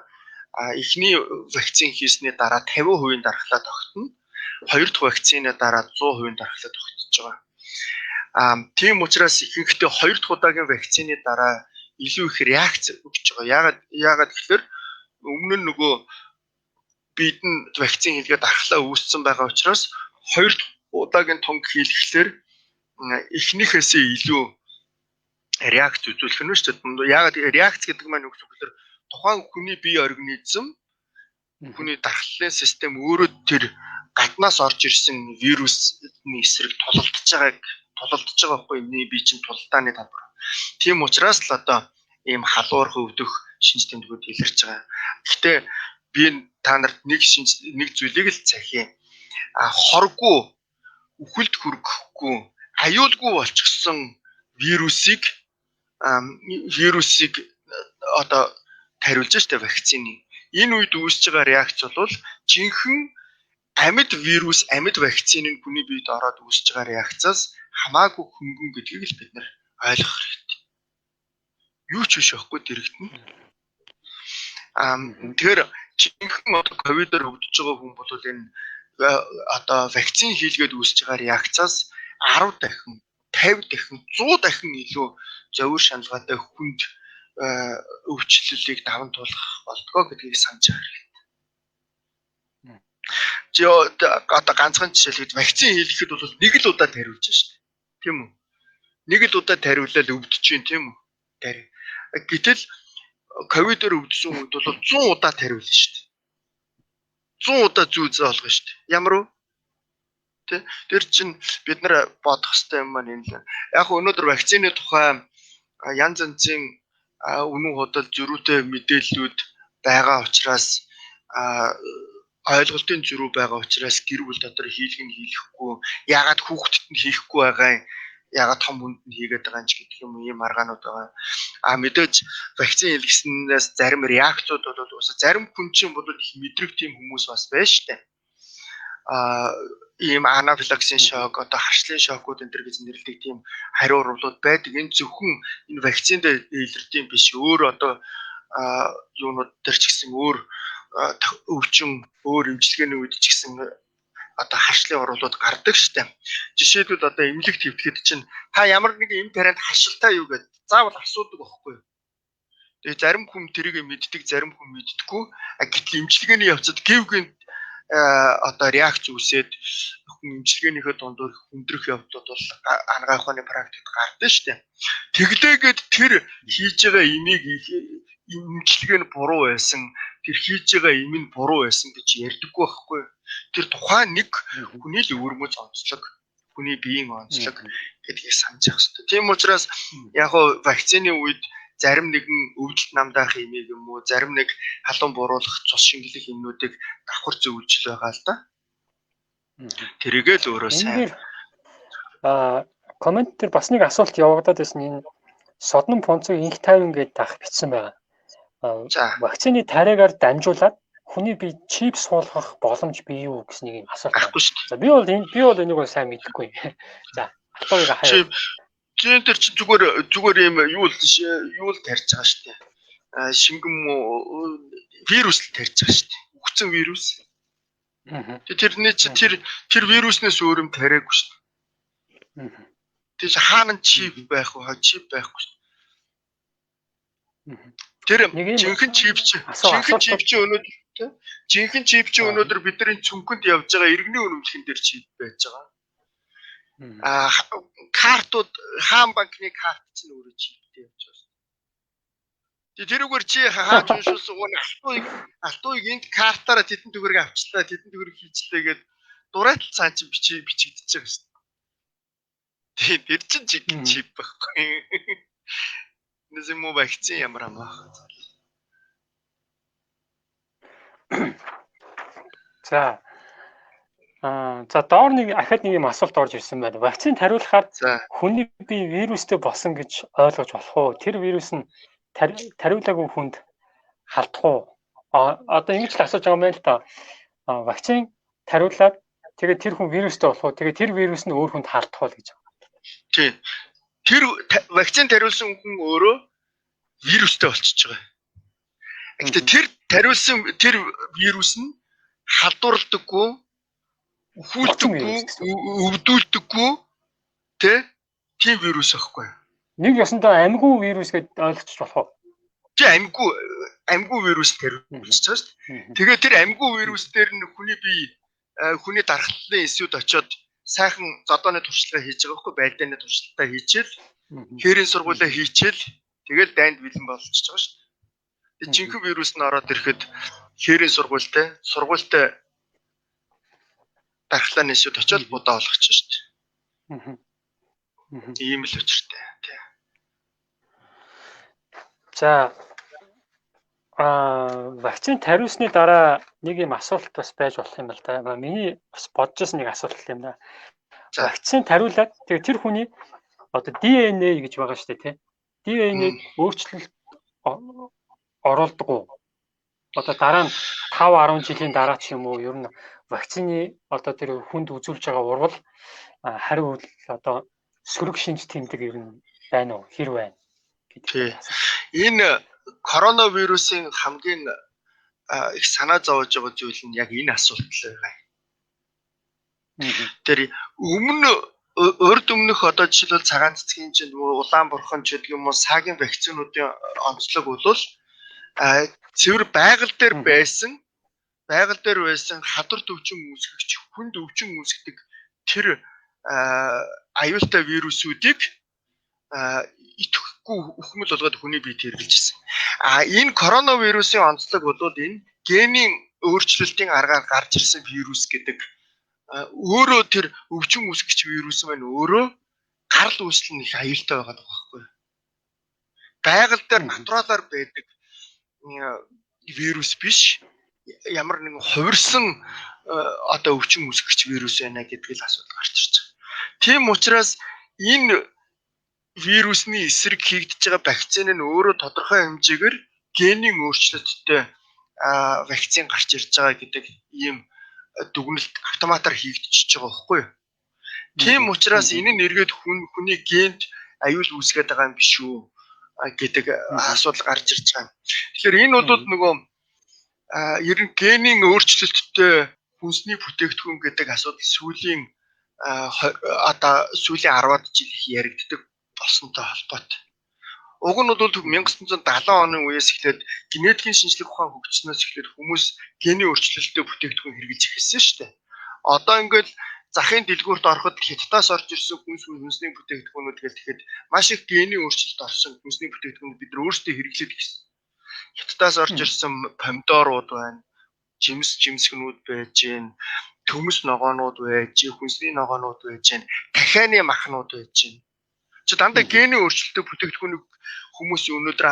Эхний вакцин хийсний дараа 50% дархлаа тогтно. 2 дахь вакцины дараа 100% дархлаа тогтож байгаа. Тийм учраас ихэнхдээ 2 дахь удаагийн вакцины дараа илүү их реакц өгч байгаа. Яагаад гэхээр өмнө нь нөгөө бидэнд вакцин хийлгээд дархлаа үүссэн байгаа учраас 2 дахь удаагийн тунг хийлгэхлээр эхнийхээсээ илүү реакц үзүүлэх нь шүү дээ. Яагаад реакц гэдэг маань үг зөвхөн тухайн хүний бие организм хүний дархлын систем өөрөө тэр гаднаас орж ирсэн вирусны эсрэг тулалдаж байгаа байхгүй энэ бие чинь тулалдааны талбар. Тийм учраас л одоо ийм халуурах өвдөх шинж тэмдгүүд илэрч байгаа. Гэхдээ би та нарт нэг зүйлийг л захив. Хоргүй, үхэлд хүргэхгүй, аюулгүй болчихсон вирусыг одоо тариулж штэ вакцины. Энэ үед үүсэж байгаа реакц бол жинхэнэ амьд вирус, амьд вакцины хүний биед ороод үүсэж байгаа реакцаас хамаагүй хөнгөн гэдгийг л бид нар ойлгох хэрэгтэй. Юу ч биш байхгүй дэрэгдэн. Тэгэхээр жинхэнэ одоо ковидээр өвдөж байгаа хүн бол энэ одоо вакцин хийлгээд үүсэж байгаа реакцаас 10 дахин, 50 дахин, 100 дахин илүү зовир шаналгаатай хүнд өвчлөлийг даван туулах болтгоо гэдгийг санаж байгаа. Чи одоо ганцхан жишээлбэл вакцин хийлгэхэд бол нэг л удаа тариулж шээ. Тийм үү? Нэг л удаа тариулаад өвдөж чинь тийм үү? Гэтэл ковидээр өвдсөн үед бол 100 удаа тариулна шүү дээ. 100 удаа зүүзээ олгоно шүү дээ. Ямар вэ? Тэр чинь бид нар бодох хэрэгтэй юм маань энэ л. Яг өнөөдөр вакцины тухай янз янзын үнэн худал зөрүүтэй мэдээллүүд байгаа учраас ойлголтын зөрүү байгаа учраас гэр бүл дотор хийлгэхгүй ягаад хүүхдэд нь хийхгүй байгаа юм ягаад том хүнд нь хийгээд байгаа юм ч гэдэг юм ийм аргаанууд байгаа. Мэдээж вакцин хийлгэснээс зарим реакцууд бол ус зарим хүн чинь бол их мэдрэг тийм хүмүүс бас байна шүү дээ. Ийм анафилаксийн шок, одоо харшлын шокууд энэ төр гэж нэрлэдэг тийм хариу урвалууд байдаг. Энэ зөвхөн энэ вакцинд илэрдэм биш. Өөр одоо юунууд төр ч гэсэн өөр өвчин, өөр эмчилгээний үед ч гэсэн одоо харшлын урвалууд гардаг штеп. Жишээлбэл одоо эмнэлэгт хэвтгэхэд чинь та ямар нэг эм тарианд харшилтай юу гэд заавал асуудаг байхгүй юу? Тэгээ зарим хүн тэрийг мэддэг, зарим хүн мэддэггүй. Гэтэл эмчилгээний явцад гівгэн одоо реакц үүсээд эмчилгээнийхээ дундуур хүндрэх явдлууд бол ангаа ухааны практикт гардаг штеп. Тэглээгээд тэр хийж байгаа имийг эмчилгээ нь буруу байсан, тэр хийж байгаа им нь буруу байсан гэж ярьдаггүй байхгүй юу? Тэр тухайн нэг хүний л өвөрмөц онцлог, хүний биеийн онцлог гэдгийг санаж явах хэрэгтэй. Тийм учраас яг хоо вакцины үед зарим нэгэн өвдөлт намдаах имийг юм уу, зарим нэг халуун буруулах, цус шингэлэх юмнуудыг давхар зөвлөж байгаа л да. Тэрийгээ л өөрөө сайн. Коммент дээр бас нэг асуулт явагдаад байсан. Энэ содном функцийг инх тайван гэдээ дах бичсэн байгаа. Вакцины тариагаар дамжуулаад хүний бие чип суулгах боломж бий юу гэсэн нэг юм асуулт байна. За би бол энийг сайн мэдэхгүй. За асуултыг хаяа. Зэн дээр чи зүгээр юм юу л тарьж байгаа шүү дээ. Шингэн вирус л тарьж байгаа шүү дээ. Үхсэн вирус. Тэрний чи тэр вируснаас өөр юм тариагүй шүү дээ. Тэр хаана чип байх вэ? Чип байхгүй шүү дээ. Тэр жинхэнэ чип чи өнөөдөр бидний цүнхэнд явж байгаа иргэний үнэмшин дээр чип байж байгаа. Картууд хаан банкны карт чинь өөрөө чиптэй явж байгаа. Тэрүүгээр чи хааж уншуулсан алтууийг энд картаараа тэдэн төгрөг авчлаа, тэдэн төгрөг хийчлээ гэд дурайтал цаан чинь бичигдэж байгаа шүү дээ. Тэр чинь чип байхгүй. Нэзэм муу вакцин ямар амаа. За доор нэг ахад нэг юм асуулт орж ирсэн байна. Вакцинд хариулахаар хүний бие вирустэй болсон гэж ойлгож болох уу? Тэр вирус нь тариулаагүй хүнд халдах уу? Одоо ингэж л асууж байгаа юм байна л да. Вакцин тариулаад тэгээд тэр хүн вирустэй болох уу? Тэгээд тэр вирус нь өөр хүнд халдах уу гэж байгаа. Тийм. Тэр вакцин тариулсан хүн өөрөө вирустэй болчихж байгаа. Гэхдээ тэр тариулсан тэр вирус нь халдварлагдаггүй, өхүүлдэггүй, өвдүүлдэггүй тийм вирус байхгүй. Нэг ёсондоо амьгүй вирус гэж ойлгочих болох уу? Тийм амьгүй вирус тариулж байгаа шүү дээ. Тэгээд тэр амьгүй вирус дээр нь хүний дархлалын эсүүд очиод сайхан зодооны туршлага хийж байгаа байхгүй, байлдааны туршлагаа хийчихэл, хээрийн сургуулаа хийчихэл, тэгэл дайнд бэлэн болчихж байгаа шүү дээ. Жинхэнэ вирус нь ороод ирэхэд хээрийн сургуультай дархлааны эсүүд очиод будаа болгочих шүү дээ. Ийм л учиртай. За вакцин тариусны дараа нэг юм асуулт бас байж болох юм байна л да. Миний бас бодож байсан нэг асуулт юм да. Вакцин тариулаад тэгээ тэр хүний одоо ДНХ гэж байгаа шүү дээ, тий. ДНХ-д өөрчлөлт оруулдаг уу? Одоо дараа нь 5-10 жилийн дараа ч юм уу ер нь вакцины одоо тэр хүнд үзүүлж байгаа урвал хариу одоо сөрөг шинж тэмдэг ер нь байна уу? Хэр байна гэдэг. Энэ коронавирусын хамгийн их санаа зовж байгаа зүйл нь яг энэ асуулт л байгаа. Тэр урд өмнөх одоо жишээлбэл цагаан цэцгийн чинь улаан бурхан ч гэдэг юм уу сагийн вакцинуудын онцлог бол цэвэр байгаль дээр байсан хадар төвчин үүсгэгч хүнд өвчин үүсгдэг тэр аюултай вирусүүдийг идэхгүй өхмөл болгоод хүний биед хэрэгжилжсэн. Энэ коронавирусын онцлог бол энэ генийн өөрчлөлтийн аргаар гарч ирсэн вирус гэдэг өөрөө тэр өвчин үүсгэгч вирус маань өөрөө гарал үүсэл нь их аюултай байгаа байхгүй юу? Байгаль дээр натуралаар байдаг вирус биш. ямар нэгэн хувирсан одоо өвчин үүсгэгч вирус байна гэдэг л асуудал гарч ирж байгаа. Тийм учраас энэ вирусны эсрэг хийгдэж байгаа вакцины нь өөрөө тодорхой хэмжээгээр генийн өөрчлөлттэй вакцин гарч ирж байгаа гэдэг ийм дүгнэлт автоматар хийгдчихэж байгаа байхгүй юу? Тийм учраас энэ нь эргээд хүний генд аюул үүсгэж байгаа юм биш үү гэдэг асуудал гарч ирж байгаа. Тэгэхээр энэ бол нөгөө ер нь генийн өөрчлөлттэй хүнсний бүтээгдэхүүн гэдэг асуудал сүүлийн одоо сүүлийн 10-аад жил их яригддаг болсонтой холбоотой. Уг нь бол 1970 оны үеэс эхлээд генетикийн шинжилгээ ухаан хөгжснөөс эхлээд хүмүүс генийн өөрчлөлттэй бүтээгдэхүүн хэрэглэж эхэлсэн шүү дээ. Одоо ингээд захын дэлгүүрт ороход Хятадаас орж ирсэн хүнсний бүтээгдэхүүнүүд гэл тэгэхэд маш их генийн өөрчлөлт орсон хүнсний бүтээгдэхүүнүүд бид нар өөрсдөө хэрэглээд гисэн. Хятадаас орж ирсэн помидорууд байна, жимсгнүүд байж гэн, төмөс ногоонууд байж, хүнсний ногоонууд байж гэн, дахианы махнууд байж гэн. Чи дандаа генийн өөрчлөлттэй бүтээгдэхүүнийг хүмүүс өнөөдөр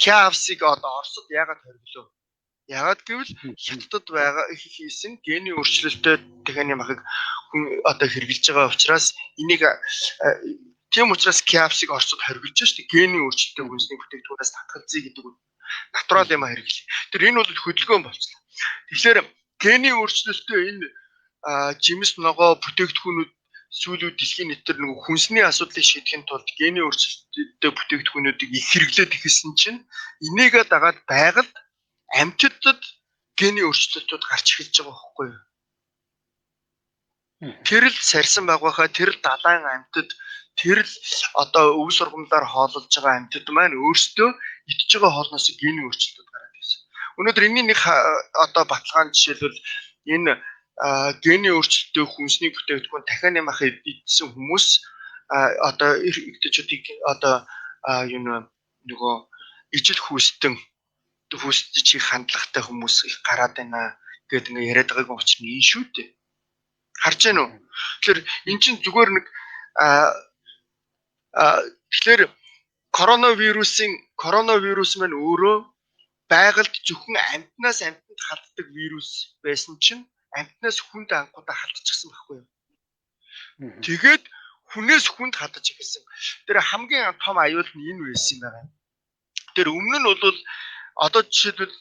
KFC-г одоо Оросд яагаад хориглоо? Яагаад гэвэл Хятадд байгаа хийсэн генийн өөрчлөлттэй дахианы махыг одоо хэрэгжилж байгаа учраас энийг тийм учраас KFC-г Оросд хориглож шүү дээ. Генийн өөрчлөлттэй хүнсний бүтээгдэхүүнээс татгалзъя гэдэг нь натурал юм хэрэглээ. Тэр энэ бол хөдөлгөөн болчихлоо. Тэгэхээр генийн өөрчлөлттэй энэ жимс ногоо бүтээгдэхүүнүүд сүүлийн дэлхийн нийтээр нэг хүнсний асуудлыг шийдэхин тулд генийн өөрчлөлттэй бүтээгдэхүүнүүдийг их хэрэглээд ихсэн чинь энийгээ дагаад байгальд амьтдад генийн өөрчлөлтүүд гарч эхэлж байгаа байхгүй юу? Тэр л сарсан байгааха тэр л далайн амьтад тэр л одоо өв сургамлаар хооллож байгаа амьтад маань өөрсдөө идж байгаа хоолноос генийн өөрчлөлтүүд гараад ирсэн. Өнөөдөр энэний нэг одоо баталгаан жишээлбэл энэ генийн өөрчлөлттэй хүнсний бүтээгдэхүүн дахианы мах идсэн хүмүүс одоо эрэгтэйчүүдийг одоо нөгөө ижил хүүстэн хүүсдэж их хандлагатай хүмүүс их гараад байна гэдэг ингээ яриад байгаагийн учир нь энэ шүү дээ. Харж байна уу? Тэгэхээр эн чинь зүгээр нэг тэгэхээр коронавирус маань өөрөө байгальд зөвхөн амьтнаас амьтанд халддаг вирус байсан чинь амьтнаас хүнд анхудаа халдчихсан байхгүй юу? Тэгээд хүнээс хүнд халдаж эхэлсэн. Тэр хамгийн том аюул нь энэ байсан юм байна. Тэр өмнө нь бол одоо жишээлбэл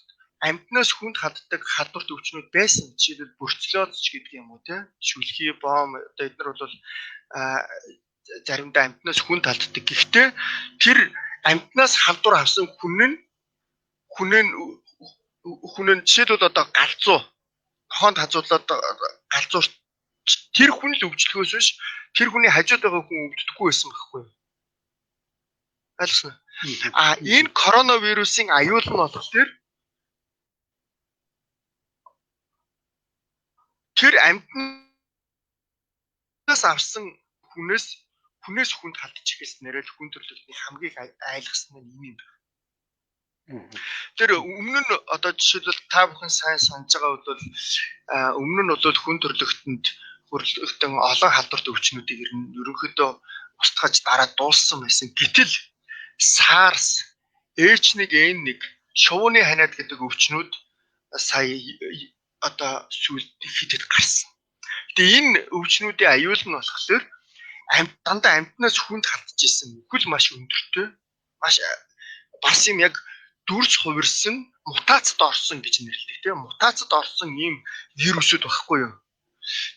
амьтнаас хүнд халддаг халдварт өвчнүүд байсан. Жишээлбэл борцлооз гэдэг юм уу те? Шүлхий, бом одоо эдгээр бол заримдаа амьтнаас хүнд халддаг. Гэхдээ тэр амьтнаас халдвар авсан хүн нь жишээлбэл одоо галзуу хоонд хазуулаад галзуур тэр хүн л өвчлөхөөс биш тэр хүний хажууд байгаа хүн өвддөггүй байсан байхгүй юу? Ойлгосноо? Энэ коронавирусын аюул нь болохоор тэр амьтнаас авсан хүнээс хүнд халдаж эхэлснээр л хүн төрлөختний хамгийн айлгсан нь энэ юм байна. Тэр өмнө нь одоо жишээлбэл та бүхэн сайн санаж байгаа бол өмнө нь бол хүн төрлөختөнд хүрэлтэн олон халдварт өвчнүүдийг ерөнхийдөө устгаж дараа дууссан байсан. Гэтэл SARS, H1N1, шувууны ханиад гэдэг өвчнүүд сая одоо сүүлд ихэд гарсан. Тэгээ энэ өвчнүүдийн аюул нь болохоор дандаа амьтнаас хүнд халдж исэн. Үхэл маш өндөртэй. Маш бас юм яг дүрж хувирсан мутацид орсон гэж нэрлэдэг тийм мутацид орсон ийм вирусүүд байхгүй юу.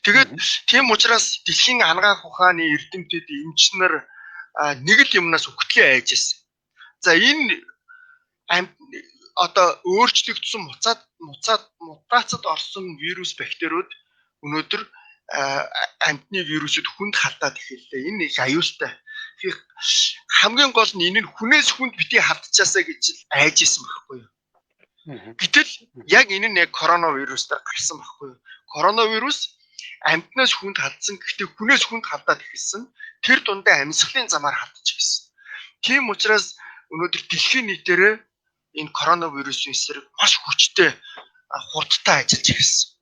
Тэгээд тийм учраас дэлхийн анагаах ухааны эрдэмтэд эмчнэр нэг л юмнаас үхтлээ айж ирсэн. За энэ одоо өөрчлөгдсөн мутацид орсон вирус бактериуд өнөөдөр амьтны вирусууд хүнд халдаад эхэллээ. Энэ их аюултай. Хамгийн гол нь энэ нь хүнээс хүнд бити халдчихасаа гэж айж исэн байхгүй юу. Гэтэл яг энэ нь яг коронавирустай гарсан байхгүй юу. Коронавирус амьтнаас хүнд халдсан гэхдээ хүнээс хүнд халдаад эхэлсэн. Тэр дундаа амьсгалын замаар халдаж эхэлсэн. Тийм учраас өнөөдөр дэлхийн нийтээр энэ коронавирусын эсрэг маш хүчтэй хурдтай ажиллаж эхэлсэн.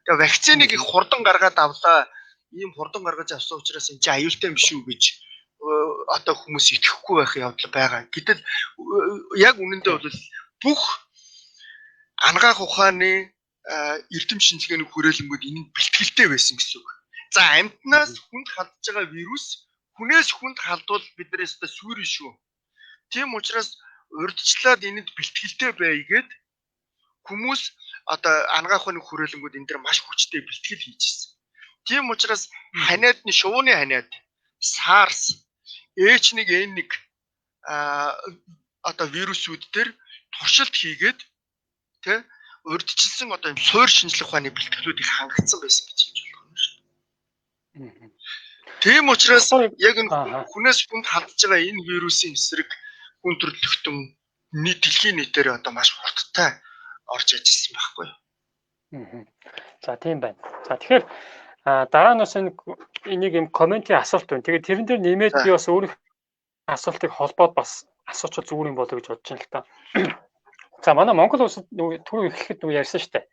Тэгээ вакциныг их хурдан гаргаад авлаа. Ийм хурдан гаргаж авсан учраас энэ чинь аюултай юм шүү гэж одоо хүмүүс итгэхгүй байх явдал байгаа. Гэтэл яг үнэндээ бол бүх анагаах ухааны эрдэм шинжилгээний хүрээлэнгүүд энэ нь бэлтгэлтэй байсан гэсэн үг. За амьтнаас хүнд халдж байгаа вирус хүнээс хүнд халдвал биднээс та сүрэн шүү. Тийм учраас урьдчилаад энэнд бэлтгэлтэй байгээд хүмүүс одоо ангаах ухааны хүрээлэнгүүд энэ дээр маш хүчтэй бэлтгэл хийжсэн. Тийм учраас ханиадны шувууны ханиад SARS, H1N1 одоо вирусүүд дээр туршилт хийгээд тэ урьдчилсан одоо юм суур шинжлэх ухааны бэлтгэлүүдийг хангацсан байсан гэж хэлж болох юм шүү дээ. Тийм учраас яг энэ хүнээс хүнд халдж байгаа энэ вирусын эсрэг хүн төрөлхтөн нийт дэлхийн нийтээр одоо маш хурдтай орж ажилласан байхгүй юу. За тийм байна. За тэгэхээр дараа нь бас энийг юм комментийн асуулт байна. Тэгээд тэрэн дээр нэмээд би бас өөрийнх асуултыг холбоод бас асуучих зүгээр юм болоо гэж бодож байна л та. За манай Монгол улсад түрүү эхлэхэд ярьсан шүү дээ.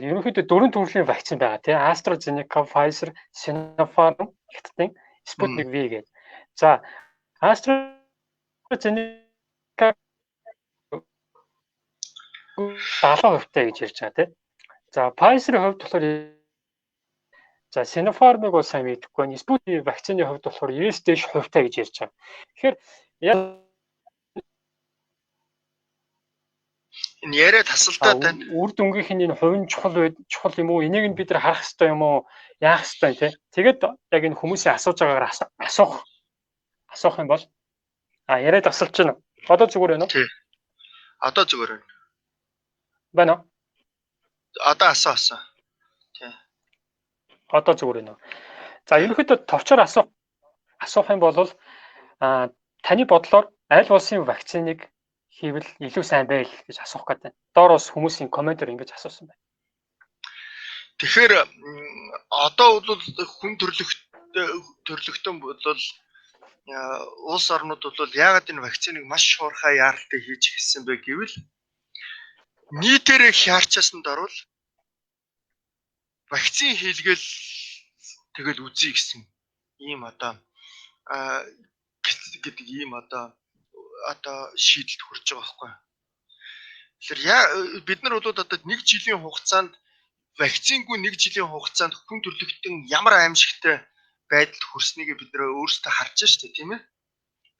Ерөнхийдөө 4 төрлийн вакцин байгаа тийм AstraZeneca, Pfizer, Sinopharm, Хятадын Sputnik V гэдэг. За AstraZeneca 70% гэж ярьж байгаа тийм. За Pfizer-ийн хувьд болохоор за Sinopharm-ыг бол сайн мэдэхгүй байна. Sputnik вакцины хувьд болохоор 90 дээш хувьтай гэж ярьж байгаа. Тэгэхээр энэ яриа тасалдаад байна. Үр дүнгийнх нь энэ хувийн чухал юм уу? Энийг нь бид нар харах хэрэгтэй юм уу? Яах хэрэгтэй тий? Тэгээд яг энэ хүмүүсийн асууж байгаагаар асуух юм бол яриа тасалж байна. Одоо зүгээр байна уу? Тий. Одоо зүгээр байна. Байна уу? Одоо асуусан. Тий. Одоо зүгээр байна уу? За ерөнхийдөө товчоор асуух юм бол таны бодлоор аль улсын вакциныг хийвэл илүү сайн байл гэж асуух гэдэг. Доор бас хүмүүсийн комментээр ингэж асуусан байна. Тэгэхээр одоо бол хүн төрлөختөн бол улс орнууд бол яагаад энэ вакциныг маш шуурхай яаралтай хийж эхэлсэн бэ гэвэл нийтээрээ хяарчаасанд орвол вакцин хийлгээл тэгэл үзье гэсэн ийм одоо гэдэг ийм одоо шийдэлд хүрч байгаа байхгүй. Тэгэхээр бид нар бол одоо 1 жилийн хугацаанд вакцингүй 1 жилийн хугацаанд хүн төрлөختөн ямар аимшигтай байдалд хүрснийг бид нэр өөрсдөө харж байна шүү дээ, тийм ээ.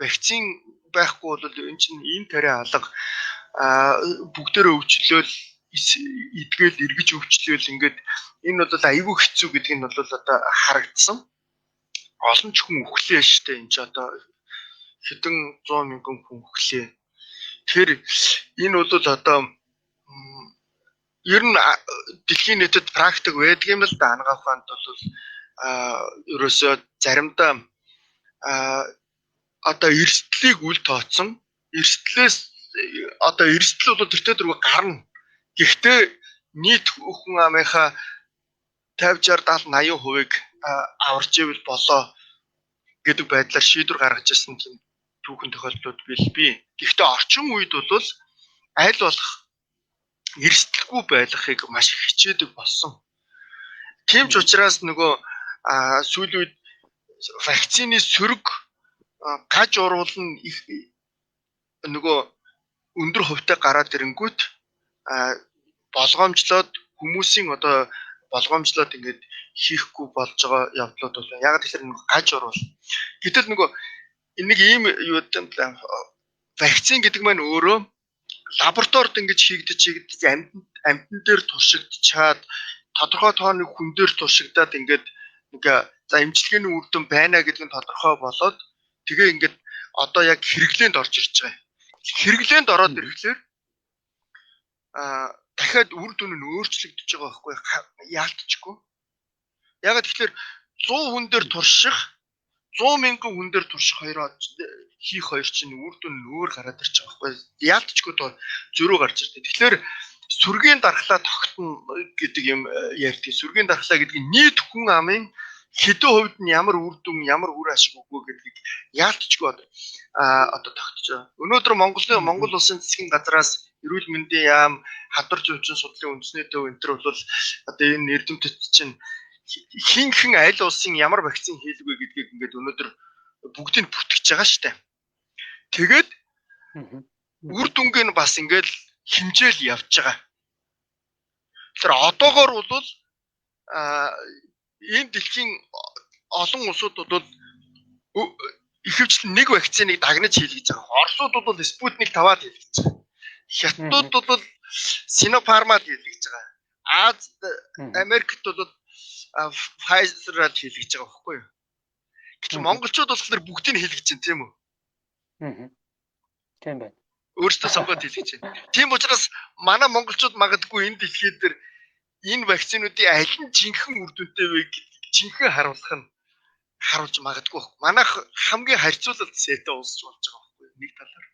Вакцин байхгүй бол энэ чинь ийм тариа алга бүгдээрээ өвчлөөл эдгээл эргэж өвчлөөл ингээд энэ бол айгүй хэцүү гэдг нь бол одоо харагдсан. Олон ч хүн өглөө шүү дээ. Энд ч одоо хэдэн 100 мянган хүн өглөө. Тэгэхээр энэ бол одоо ер нь дэлхийн нийтэд практик байдаг юм л да. Ангаах ухаанд бол ерөөсөө заримдаа одоо эрсдлийг үл тооцсон. Эрсдэл бол тэртээ дөрөв гарна. Гэхдээ нийт хүн амынхаа 50, 60, 70, 80%-ыг аварч ивэл болоо гэдэг байдлаар шийдвэр гаргаж ирсэн тийм түүхэн тохиолдлууд бий. Гэхдээ орчин үед бол аль болох эрсдэлгүй байлгахыг маш их хичээдэг болсон. Тийм ч учраас нөгөө сүүлийн үед вакцины сөрөг гаж уруулна их нөгөө өндөр хувьтай гараад ирэнгүүт болгоомжлоод хүмүүсийн одоо болгоомжлоод ингээд хийхгүй болж байгаа явдлууд бол яг тэгэхээр нэг гаж уруул. Гэтэл нөгөө нэг ийм юу гэдэг юм вакцин гэдэг маань өөрөө лабораторид ингэж хийгдэж амьтан дээр туршигдчаад тодорхой тооны хүн дээр туршигдаад ингээд нэг за эмчилгээний үр дүн байна гэдэг нь тодорхой болоод тэгээ ингээд одоо яг хэрэглээнд орж ирж байгаа. Хэрэглээнд ороод ирэхлээр дахиад үр дүн нь өөрчлөгдөж байгаа байхгүй яалтчгүй. Яг тэгэхээр 100 хүн дээр турших 100 мянган хүн дээр турших хийх хоёр чинь үр дүн нь өөр гараад ирж байгаа байхгүй яалтчгүй зөрүү гарч ирдэг. Тэгэхээр сүргийн дархлаа тогтно гэдэг юм ярьдаг. Сүргийн дархлаа гэдэг нь нийт хүн амын хэдэн хувьд нь ямар үр дүн ямар үр ашиг өгөө гэдгийг яалтчгүй одоо тогтож байгаа. Өнөөдөр Монгол улсын засгийн газраас эрүүл мэндийн яам, хадварч өвчин судлалын үндэсний төв энэ төр бол одоо энэ эрдэмтэд чинь хинхэн аль улсын ямар вакцин хийлгүй гэдгийг ингээд өнөөдөр бүгдийг бүтгэж байгаа шүү дээ. Тэгээд үр дүнг нь бас ингээд хэмжээл явж байгаа. Тэгэхээр одоогоор бол энэ дэлхийн олон улсууд бол ихэвчлэн нэг вакциныг дагнаж хийлгэж байгаа. Оросууд бол Спутник 5-аар хийлгэж байгаа. Хятадууд бол Sinopharm-аар хийлгэж байгаа. Азад Америкт бол Pfizer-аар хийлгэж байгаа байхгүй юу? Гэвч монголчууд болохоор бүгдийг хийлгэж байна тийм үү? Тийм байна. Өөрсдөө сонгоод хийлгэж байна. Тийм учраас манай монголчууд магадгүй энэ дэлхийд дээр энэ вакцинуудын аль нь жинхэнэ үр дүнтэй вэ гэдгийг жинхэнэ харуулж магадгүй байхгүй. Манайх хамгийн харьцуулалт сэтэ улсч болж байгаа байхгүй нэг талаар.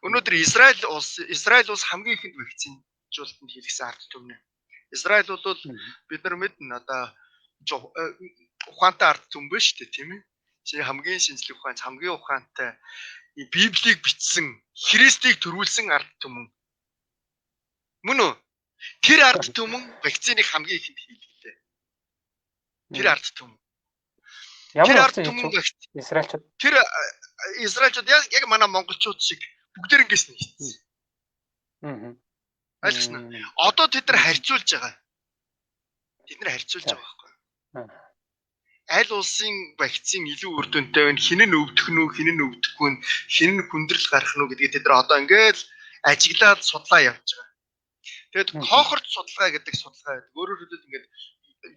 Өнөөдөр Израиль улс хамгийн ихэнд вакцинжуулалтанд хийлгэсэн ард түмнэ. Израиль бол бид нар мэднэ одоо ухаантай ард түмэн ба шүү дээ тийм ээ. Чи хамгийн шинжлэх ухаанч хамгийн ухаантай Библийг бичсэн Христийг төрүүлсэн ард түмэн. Мөн үү? Тэр ард түмэн вакциныг хамгийн ихэнд хийлгэлээ. Тэр ард түмэн. Тэр ард түмэн Израильчууд. Тэр Израильчууд яг манай монголчууд шиг бүгдээрнгээс нь хийсэн. Айлгсан. Одоо тэд нар харьцуулж байгаа. Тэд нар харьцуулж байгаа байхгүй. Аль улсын вакцин илүү үр дүнтэй вэ? Хин нь өвдөх нь, хин нь өвдөхгүй нь, хин нь хүндрэл гарах нь гэдгийг тэд нар одоо ингээд ажиглаад судлаа явж байгаа. Тэгэд коохорт судалгаа гэдэг судалгаа байдаг. Өөрөөр хэлбэл ингээд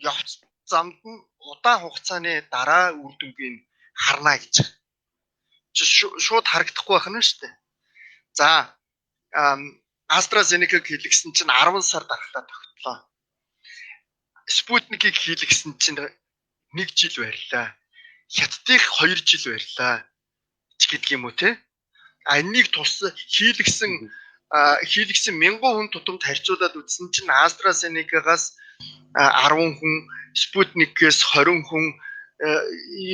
явц замд нь удаан хугацааны дараа үр дүнгийн харна гэж. Шууд харагдахгүй байх нь шүү дээ. За AstraZeneca-г хийлгсэн чинь 10 сар дараалтаа тогтлоо. Sputnik-ийг хийлгсэн чинь 1 жил байрлаа. Хятадыг 2 жил байрлаа. Ч гэдэг юм уу те. Энийг тус хийлгсэн 1000 хүн тутамд харьцуулаад үзсэн чинь AstraZeneca-гаас 10 хүн, Sputnik-ээс 20 хүн,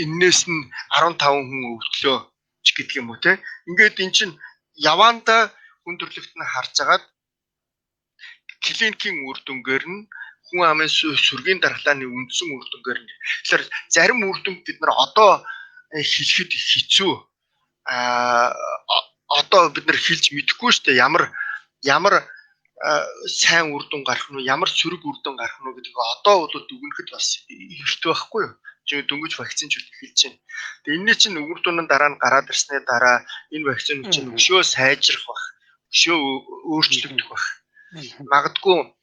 энээс нь 15 хүн өвдлөө ч гэдэг юм уу те. Ингээд эн чинь яваанда хүн төрлөخت нь харж агаад клиникийн үр дүнгээр нь хүн амын сүргийн дархлааны үндсэн үр дүнгээр нь. Тэгэхээр зарим үр дүнг бид нар одоо хэлэхэд хэцүү. Одоо бид нар хэлж мэдэхгүй шүү дээ. Ямар сайн үр дүн гарах нь, ямар сөрөг үр дүн гарах нь гэдгийг одоо бол дүгнэхэд бас ихтэй байхгүй юу? Дөнгөж вакцинжуулалт эхэлж байна. Тэгээ энэний чинь үр дүн нь дараа нь гараад ирсний дараа энэ вакцин чинь өшөө сайжрах бах, өшөө өөрчлөгдөх бах. Магадгүй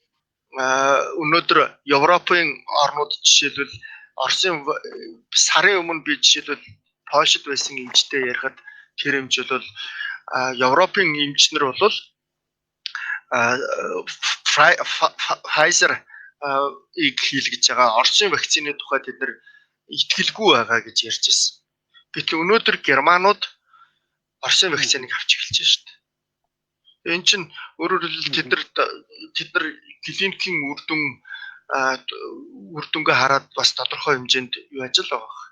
өнөөдөр Европын орнууд жишээлбэл Оросын сарын өмнө би жишээлбэл Польшид байсан эмчтэй ярихад тэр эмч бол Европын эмчнэр бол Pfizer-ийг хийлгэж байгаа Оросын вакцины тухай тэд нар итгэлгүй байгаа гэж ярьж байсан. Гэтэл өнөөдөр Германууд Оросын вакциныг авч эхэлж байна шүү дээ. Энэ чинь өөрөөр хэлбэл тэд нар клиникийн үр дүнгээ хараад бас тодорхой хэмжээнд юу ажил байгаа.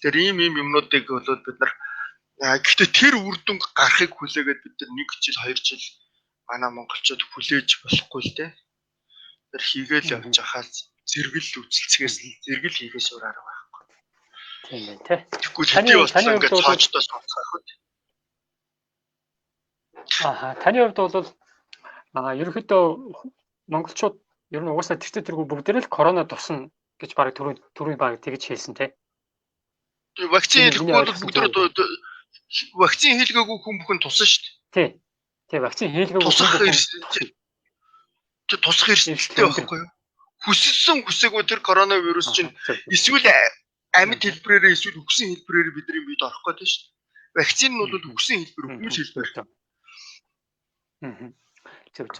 Тэр ийм юмнуудыг бол бид нар гэхдээ тэр үр дүн гарахыг хүлээгээд бид нар 1 жил 2 жил манай монголчууд хүлээж болохгүй л дээ. Тэр хийгээл явж хахаас зэрэгэл үзэлцгээс зэрэгэл хийгээс өөр арга байхгүй. Тийм байна те. Тэгвэл хэдий болсон ингээд цаочдоо сонсох байх. Таны хувьд бол ерөнхийдөө монголчууд ер нь угаасаа тэртэргүй бүгдээрээ л корона тусна гэж баг түрүүн баг тэгж хэлсэн те. Вакцин хийлгэхгүй бол бүгд вакцин хийлгээгүй хүн бүхэн тусна шүү дээ. Тий, вакцин хийлгээгүй тусах эрсдэлтэй байхгүй юу? Хүсээгүй тэр коронавирус чинь эсвэл амьд хэлбэрээр эсвэл үхсэн хэлбэрээр бидний биед орох гэдэг шүү дээ. Вакцин нь бол үхсэн хэлбэр, хүмүүс хэлбэр. Зөв.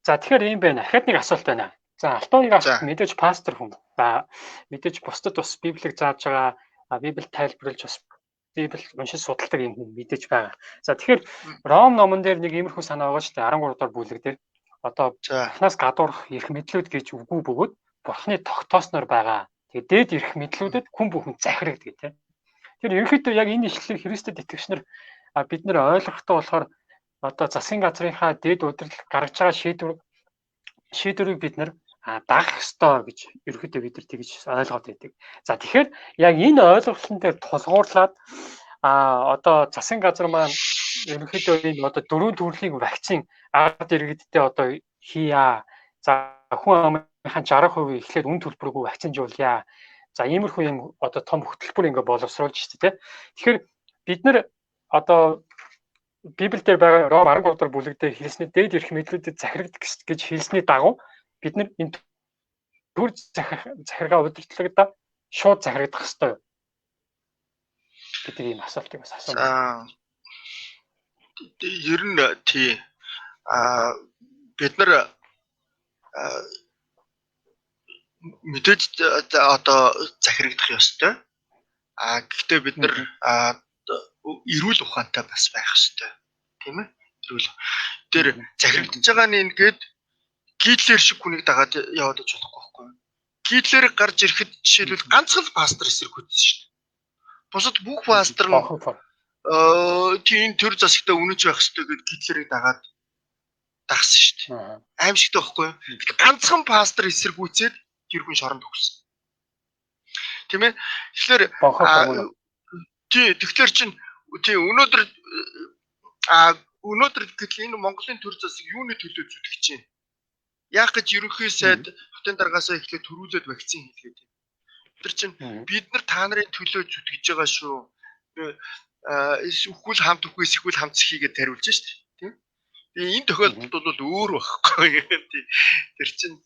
За тэгэхээр ийм байна. Дахиад нэг асуулт байна. За алтууны авч мэдээж пастор хүн. За мэдээж бусдад бас библийг зааж байгаа, библ тайлбарлаж бас библ уншиж судалдаг юм хүн мэдээж байгаа. За тэгэхээр Ром номон дээр нэг иймэрхүү санаа байгаа шүү дээ. 13 дугаар бүлэг дээр. Одоо бурхнаас гадуурх эрх мэдлүүд гэж үгүй бөгөөд бурхны тогтоосноор байгаа. Тэгээд дээд эрх мэдлүүдэд хүн бүхэн захирагддаг тийм. Тэр ерөнхийдөө яг энэ ишлэлийг Христэд итгэгчнэр бид нэр ойлгохтой болохоор одоо засгийн газрынхаа дэд удирдал гаргаж байгаа шийдвэрийг бид нэр дагах ёстой гэж ерөнхийдөө бид нар тэгж ойлгоод байдаг. За тэгэхээр яг энэ ойлголтын дээр тулгуурлаад одоо засгийн газар маань ерөнхийдөө энэ одоо 4 төрлийн вакцин ард иргэдтэй одоо хийя. За хүн амынхаа 60% эхлээд үн төлбөргүй вакцинжуулъя. За иймэрхүү юм одоо том хөтөлбөр ингээ боловсруулж шүү дээ. Тэгэхээр бид нар одоо Библиэлд байгаа Ром 13 дугаар бүлэг дээр хэлсний дээд эрх мэдлүүдэд захирагдах гэж хэлсний дагуу бид нар энэ төр захиргаа удирдлагад шууд захирагдах хэрэгтэй. Гэдэг ийм асуултыг бас асуусан. Ер нь тий бид нар мэдээж одоо захирагдах ёстой. Гэхдээ бид нар эрүүл ухаантай бас байх ёстой. Тийм ээ? Эрүүл. Тэр захирагдж байгаа нь ингээд гитлер шиг хүнийг дагаад яваад ч болохгүй байхгүй. Гитлер гарч ирэхэд жишээлбэл ганцхан пастор эсрэг хүчсэн шүү дээ. Бусад бүх пастор нь тийм төр засагтаа үнэж байх ёстой гэд гитлерийг дагаад дагсан шүү дээ. Аимшигтай байхгүй юу? Ганцхан пастор эсэргүүцээд тэр хүн шоронд өгсөн. Тийм ээ? Тэгэхээр тэгэхээр чинь өнөөдөр гэтэл энэ Монголын төр засаг юуны төлөө зүтгэж байна? Яах гэж ерөнхий сайд хотын даргаасаа эхлээд төрүүлээд вакцин хийлгээд байна. Тэр чинь бид нар та нарын төлөө зүтгэж байгаа шүү. Эсвэл хамт үгүй эсвэл хамт хийгээд тариулж шүү дээ. Тийм. Энэ тохиолдолд бол өөр байхгүй. Тэр чинь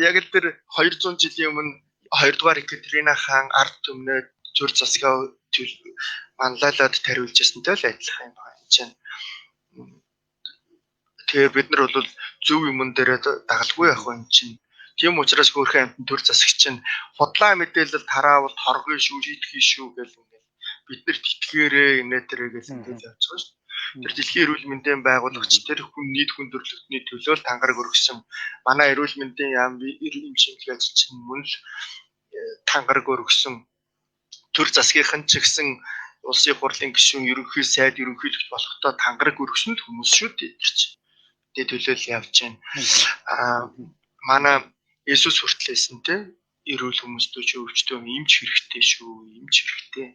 яг л тэр 200 жилийн өмнө 2 дугаар Екатерина хаан ард түмнээ төр засгаа манлайлаад тариулж ясантай л адилхан юм байна чинь. Тэгэхээр бид нар бол зөв юмн дээр дагалгүй явах юм чинь. Тийм учраас хөөрхөн амтны төр засагч чинь худлаа мэдээлэл тараавал торгоё шүү, шийтгэе шүү гэл ингээд бид нар тэтгээрээ инээтрээ гэж ингэж явж байгаа шүү. Тэр дэлхийн эрүүл мэндийн байгуулагч тэр хүн нийт хүндрэлтний төлөө тангараг өргөсөн. Манай эрүүл мэндийн яам чимлэгч чинь мөн л тангараг өргөсөн. Төр засгийнхан ч гэсэн улсын хурлын гишүүн ерөнхий сайд ерөнхийлөгч болохдоо тангараг өргөсөн л хүмүүс шүү дээ. Тэр чинь тэ төлөөл явж байна. Манай Есүс хүртлээсэн те эрүүл хүмүүстөө ч өвчтөө эмч хэрэгтэй шүү, эмч хэрэгтэй.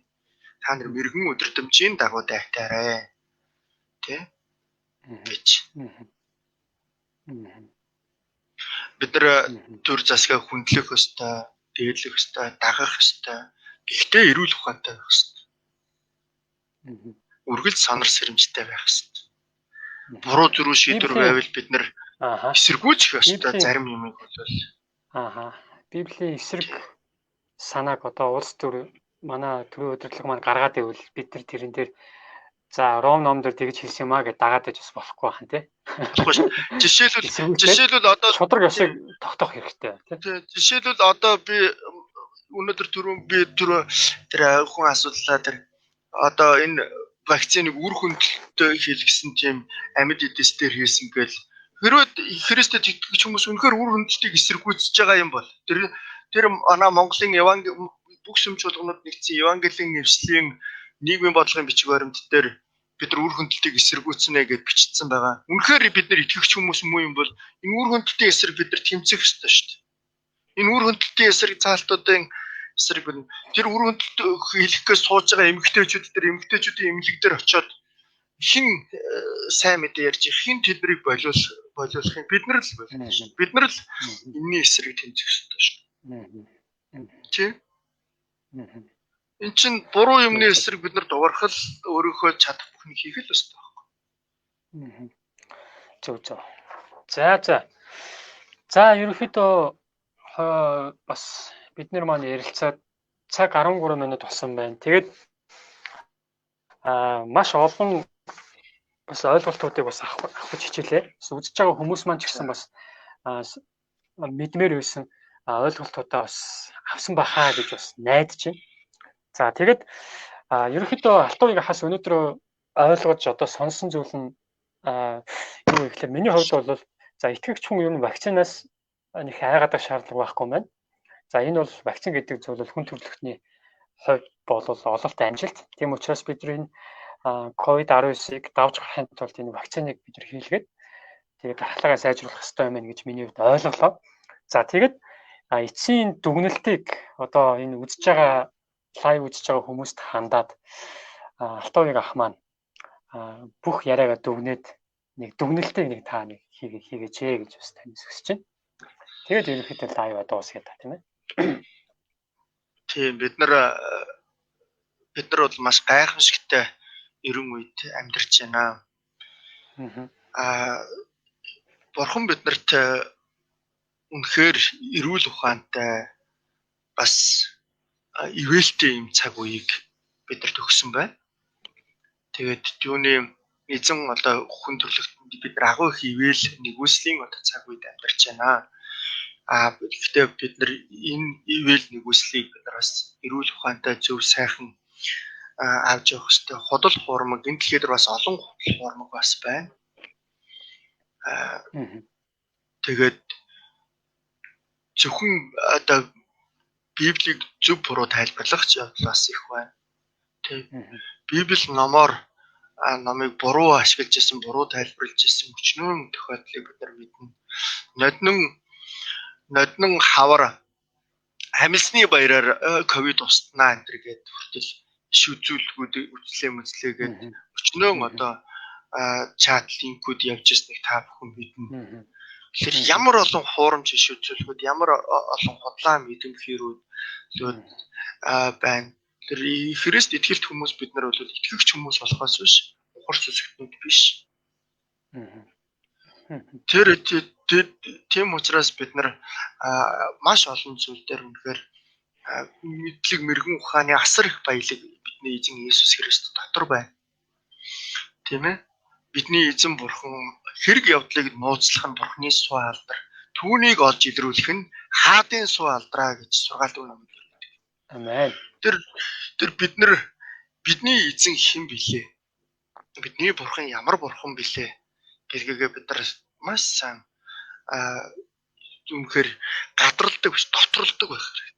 Та нар мэрэгэн өдөртөмжийн дагуу дайтаарай. Тэ? Гэж. Бид нар төр засгаа хүндлэх ёстой, дээдлэх ёстой, дагах ёстой. Гэхдээ эрүүл ухаантай байх ёстой. Үргэлж сонор сэрэмжтэй байх ёстой. Буруу зөрүү шийдвэр байвал бид нар эсэргүүцэх ёстой зарим юмыг болвол. Библийн эсрэг санааг одоо улс төр манай төрийн удирдлага маань гаргаад байвал бид нар тэрэн дээр за Ром ном дээр тэгж хэлсэн юм аа гэж дагаад байж бас болохгүй байна тий. Жишээлбэл одоо шудраг ёсыг тогтоох хэрэгтэй тий. Жишээлбэл одоо би өнөөдөр тэр хүн асуудлаа тэр одоо энэ вакциныг үр хөндлөлтөй хийлгэсэн тийм амьд эдэстээр хийсэн гэл хэрвээ Христэд итгэж хүмүүс үнэхээр үр хөндлөлтийг эсэргүүцэж байгаа юм бол тэр манай Монголын бүх сүм чуулганууд нэгдсэн Евангелийн нэвслийн нийгмийн бодлогын бичиг баримт дээр бид нар үр хөндлөлтийг эсэргүүцнэ гэж бичсэн байгаа. Үнэхээр бид нар итгэгч хүмүүс муу юм бол энэ үр хөндлөлтийн эсрэг бид нар тэмцэх ёстой шүү дээ. Энэ үр хөндлөлтийн эсрэг заалтуудын эсрэг тэр үр хөндлөлт хийлгэхээс сууж байгаа эмэгтэйчүүдийн эмнэлэг дээр очиод хин сайн мэдээ ярьж хин тэднийг болиулах юм бид нар л болно. Бид нар л энэний эсрэг тэмцэх ёстой шүү дээ. Чи? Эн чин буруу юмны эсрэг бид нар дуурхал өөрийнхөө чадах бүхнийг хийх л ёстой байхгүй. Зөв. За ерөнхийдөө бас бид нар маань ярилцаад цаг 13 минут болсон байна. Тэгээд маш олон бас ойлголтуудыг бас авах хичээлээ. Үзэж байгаа хүмүүс маань ч гэсэн бас мэдмээр байсан ойлголтуудаа бас авсан бахаа гэж бас найдаж байна. За тэгээд ерөнхийдөө Алтуурыг хас өнөөдөр ойлгож одоо сонсон зүйл нь юу гэхээр миний хувьд бол за итгэгч хүн ер нь вакцинаас нэг айгадаг шаардлага байхгүй юм байна. За энэ бол вакцин гэдэг зүйл хүн төрөлхтний хувьд бол ололт амжилт. Тийм учраас бид энэ COVID-19-ыг давж гарахын тулд энэ вакциныг бид хийлгээд тэгээд дархлаагаа сайжруулах хэрэгтэй юм байна гэж миний хувьд ойлголоо. За тэгээд эцсийн дүгнэлтийг одоо энэ үзэж байгаа лайв үзэж байгаа хүмүүст хандаад Алтуурыг ах маань бүх яриагаа дүгнээд нэг дүгнэлтийг нэг та нэг хийгээч гэж бас таньс хүсэж байна. Тэгээд ерөнхийдөө лайв дуусгая та тийм ээ. Тийм бид нар бол маш гайхамшигтай ерөн үед амьдарч байна. Бурхан биднэрт үнэхээр эрүүл ухаантай бас ивэлтэй юм цаг үеийг бидэрт өгсөн байна. Тэгээд юуны эзэн одоо хүн төрлөختөнд бид нар агуу их ивэл нэгүслийн одоо цаг үед амьдарч байна. Гэхдээ бид нар энэ ивэл нэгүслийг бид нар бас эрүүл ухаантай зөв сайхан авч явах хэрэгтэй. Худал хуурмаг энэ дэлхийд бас олон худал хуурмаг бас байна. Тэгээд зөвхөн одоо Библийг зөв буруу тайлбарлах ч бас их байна. Тэг. Библи номыг буруу ашиглаж ирсэн, буруу тайлбарлаж ирсэн өчнөн тохиолдлыг бид нар мэднэ. Ноднон хавар амилсны баяраар ковид устнаа энэ гэдэг хүртэл иш үзүүлэлгүүд үзлээгээд өчнөн одоо чат линкүүд явж ирснийг та бүхэн мэднэ. Тэгэхээр ямар олон хуурамч иш үзүүлэлгүүд, ямар олон худлаа мэдэмхэрүүд байна. Тэр Христ итгэлт хүмүүс бид нар бол итгэгч хүмүүс болохоос биш, ухар сүсгтнүүд биш. Тийм учраас бид нар маш олон зүйл дээр үнэхээр мэдлэг мэрэгэн ухааны асар их баялаг бидний эзэн Иесус Христ дотор байна. Тийм ээ? Бидний эзэн бурхан хэрэг явдлыг нууцлах нь бурханы суу алдар. Түүнийг олж илрүүлэх нь хаадын суу алдраа гэж сургаалт өгнө. Амен. Тэр бидний эзэн хэн билээ? Бидний бурхан ямар бурхан билээ? Гэдгээ бид нар маш сайн үнэхээр гадралдаг биш, доторлдог байх хэрэгтэй.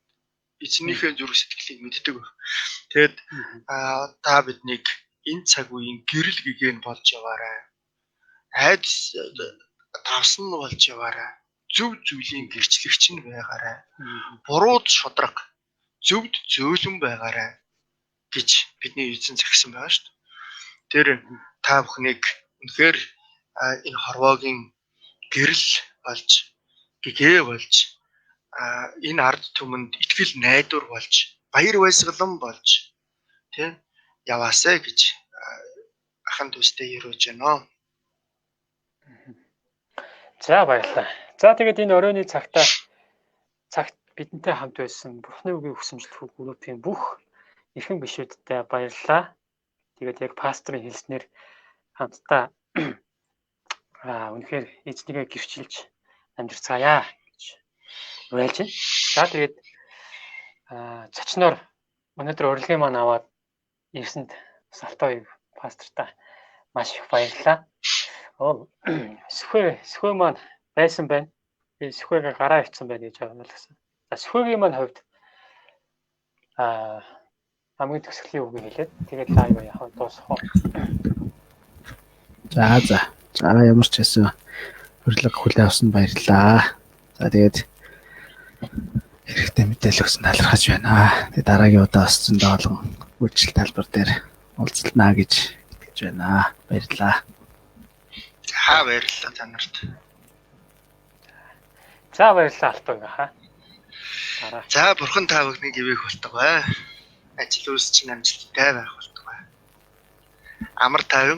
Эзнийхээ зүрх сэтгэлийг мэддэг байх. Тэгэд та биднийг энэ цаг үеийн гэрэл гэгээн болж яваарай. Айдас давсан нь болж яваарай. Зөв зүйлийн гэрчлэгч нь байгаарай. Бурууд шудраг, зөвд зөөлөн байгаарай гэж бидний эзэн захисан байгаа шүү дээ. Тэр та бүхнийг үнэхээр энэ хорвоогийн гэрэл болж, гэгээ болж, энэ ард түмэнд итгэл найдвар болж, баяр баясгалан болж тийм яваасай гэж ахын төстэй яриж байна. За баярлалаа. За тэгээд энэ оройны цагт бидэнтэй хамт байсан Бурхны үгийг хүсэмжлэх группийн бүх эрхэм гишүүдтэй баярлалаа. Тэгээд яг пасторын хэлснээр хамтдаа үнэхээр эзнийгээ гэрчилж амьдрцгаая гэж уриалж байна. За тэгээд цочноор өнөөдөр урилгын маань аваад ирсэнд Салтоёг пастортаа маш их баярлалаа. Сүхэ маань байсан байна. Би Сүхэгээ гараа ичсэн байна гэж ойлгосон. За Сүхэгийн маань хувьд хамгийн төгсгөлийн үгийг хэлээд тэгээд лайв явах дуусах уу. За ямар ч байсан урилга хүлээн авсан баярлалаа. За тэгээд хэрэгтэй мэдээлэл өгсөн талархаж байна. Тэгээд дараагийн удаа бас зөндөө олон үйлчлэл талбар дээр уулзалнаа гэж итгэж байна. Баярлалаа. За баярлалаа та нарт. За баярлалаа Алтуйг хаа. За бурхан та бүхнийг ивэх болтугай. Ажил үйлс чинь амжилттай байх болтугай. Амар тайван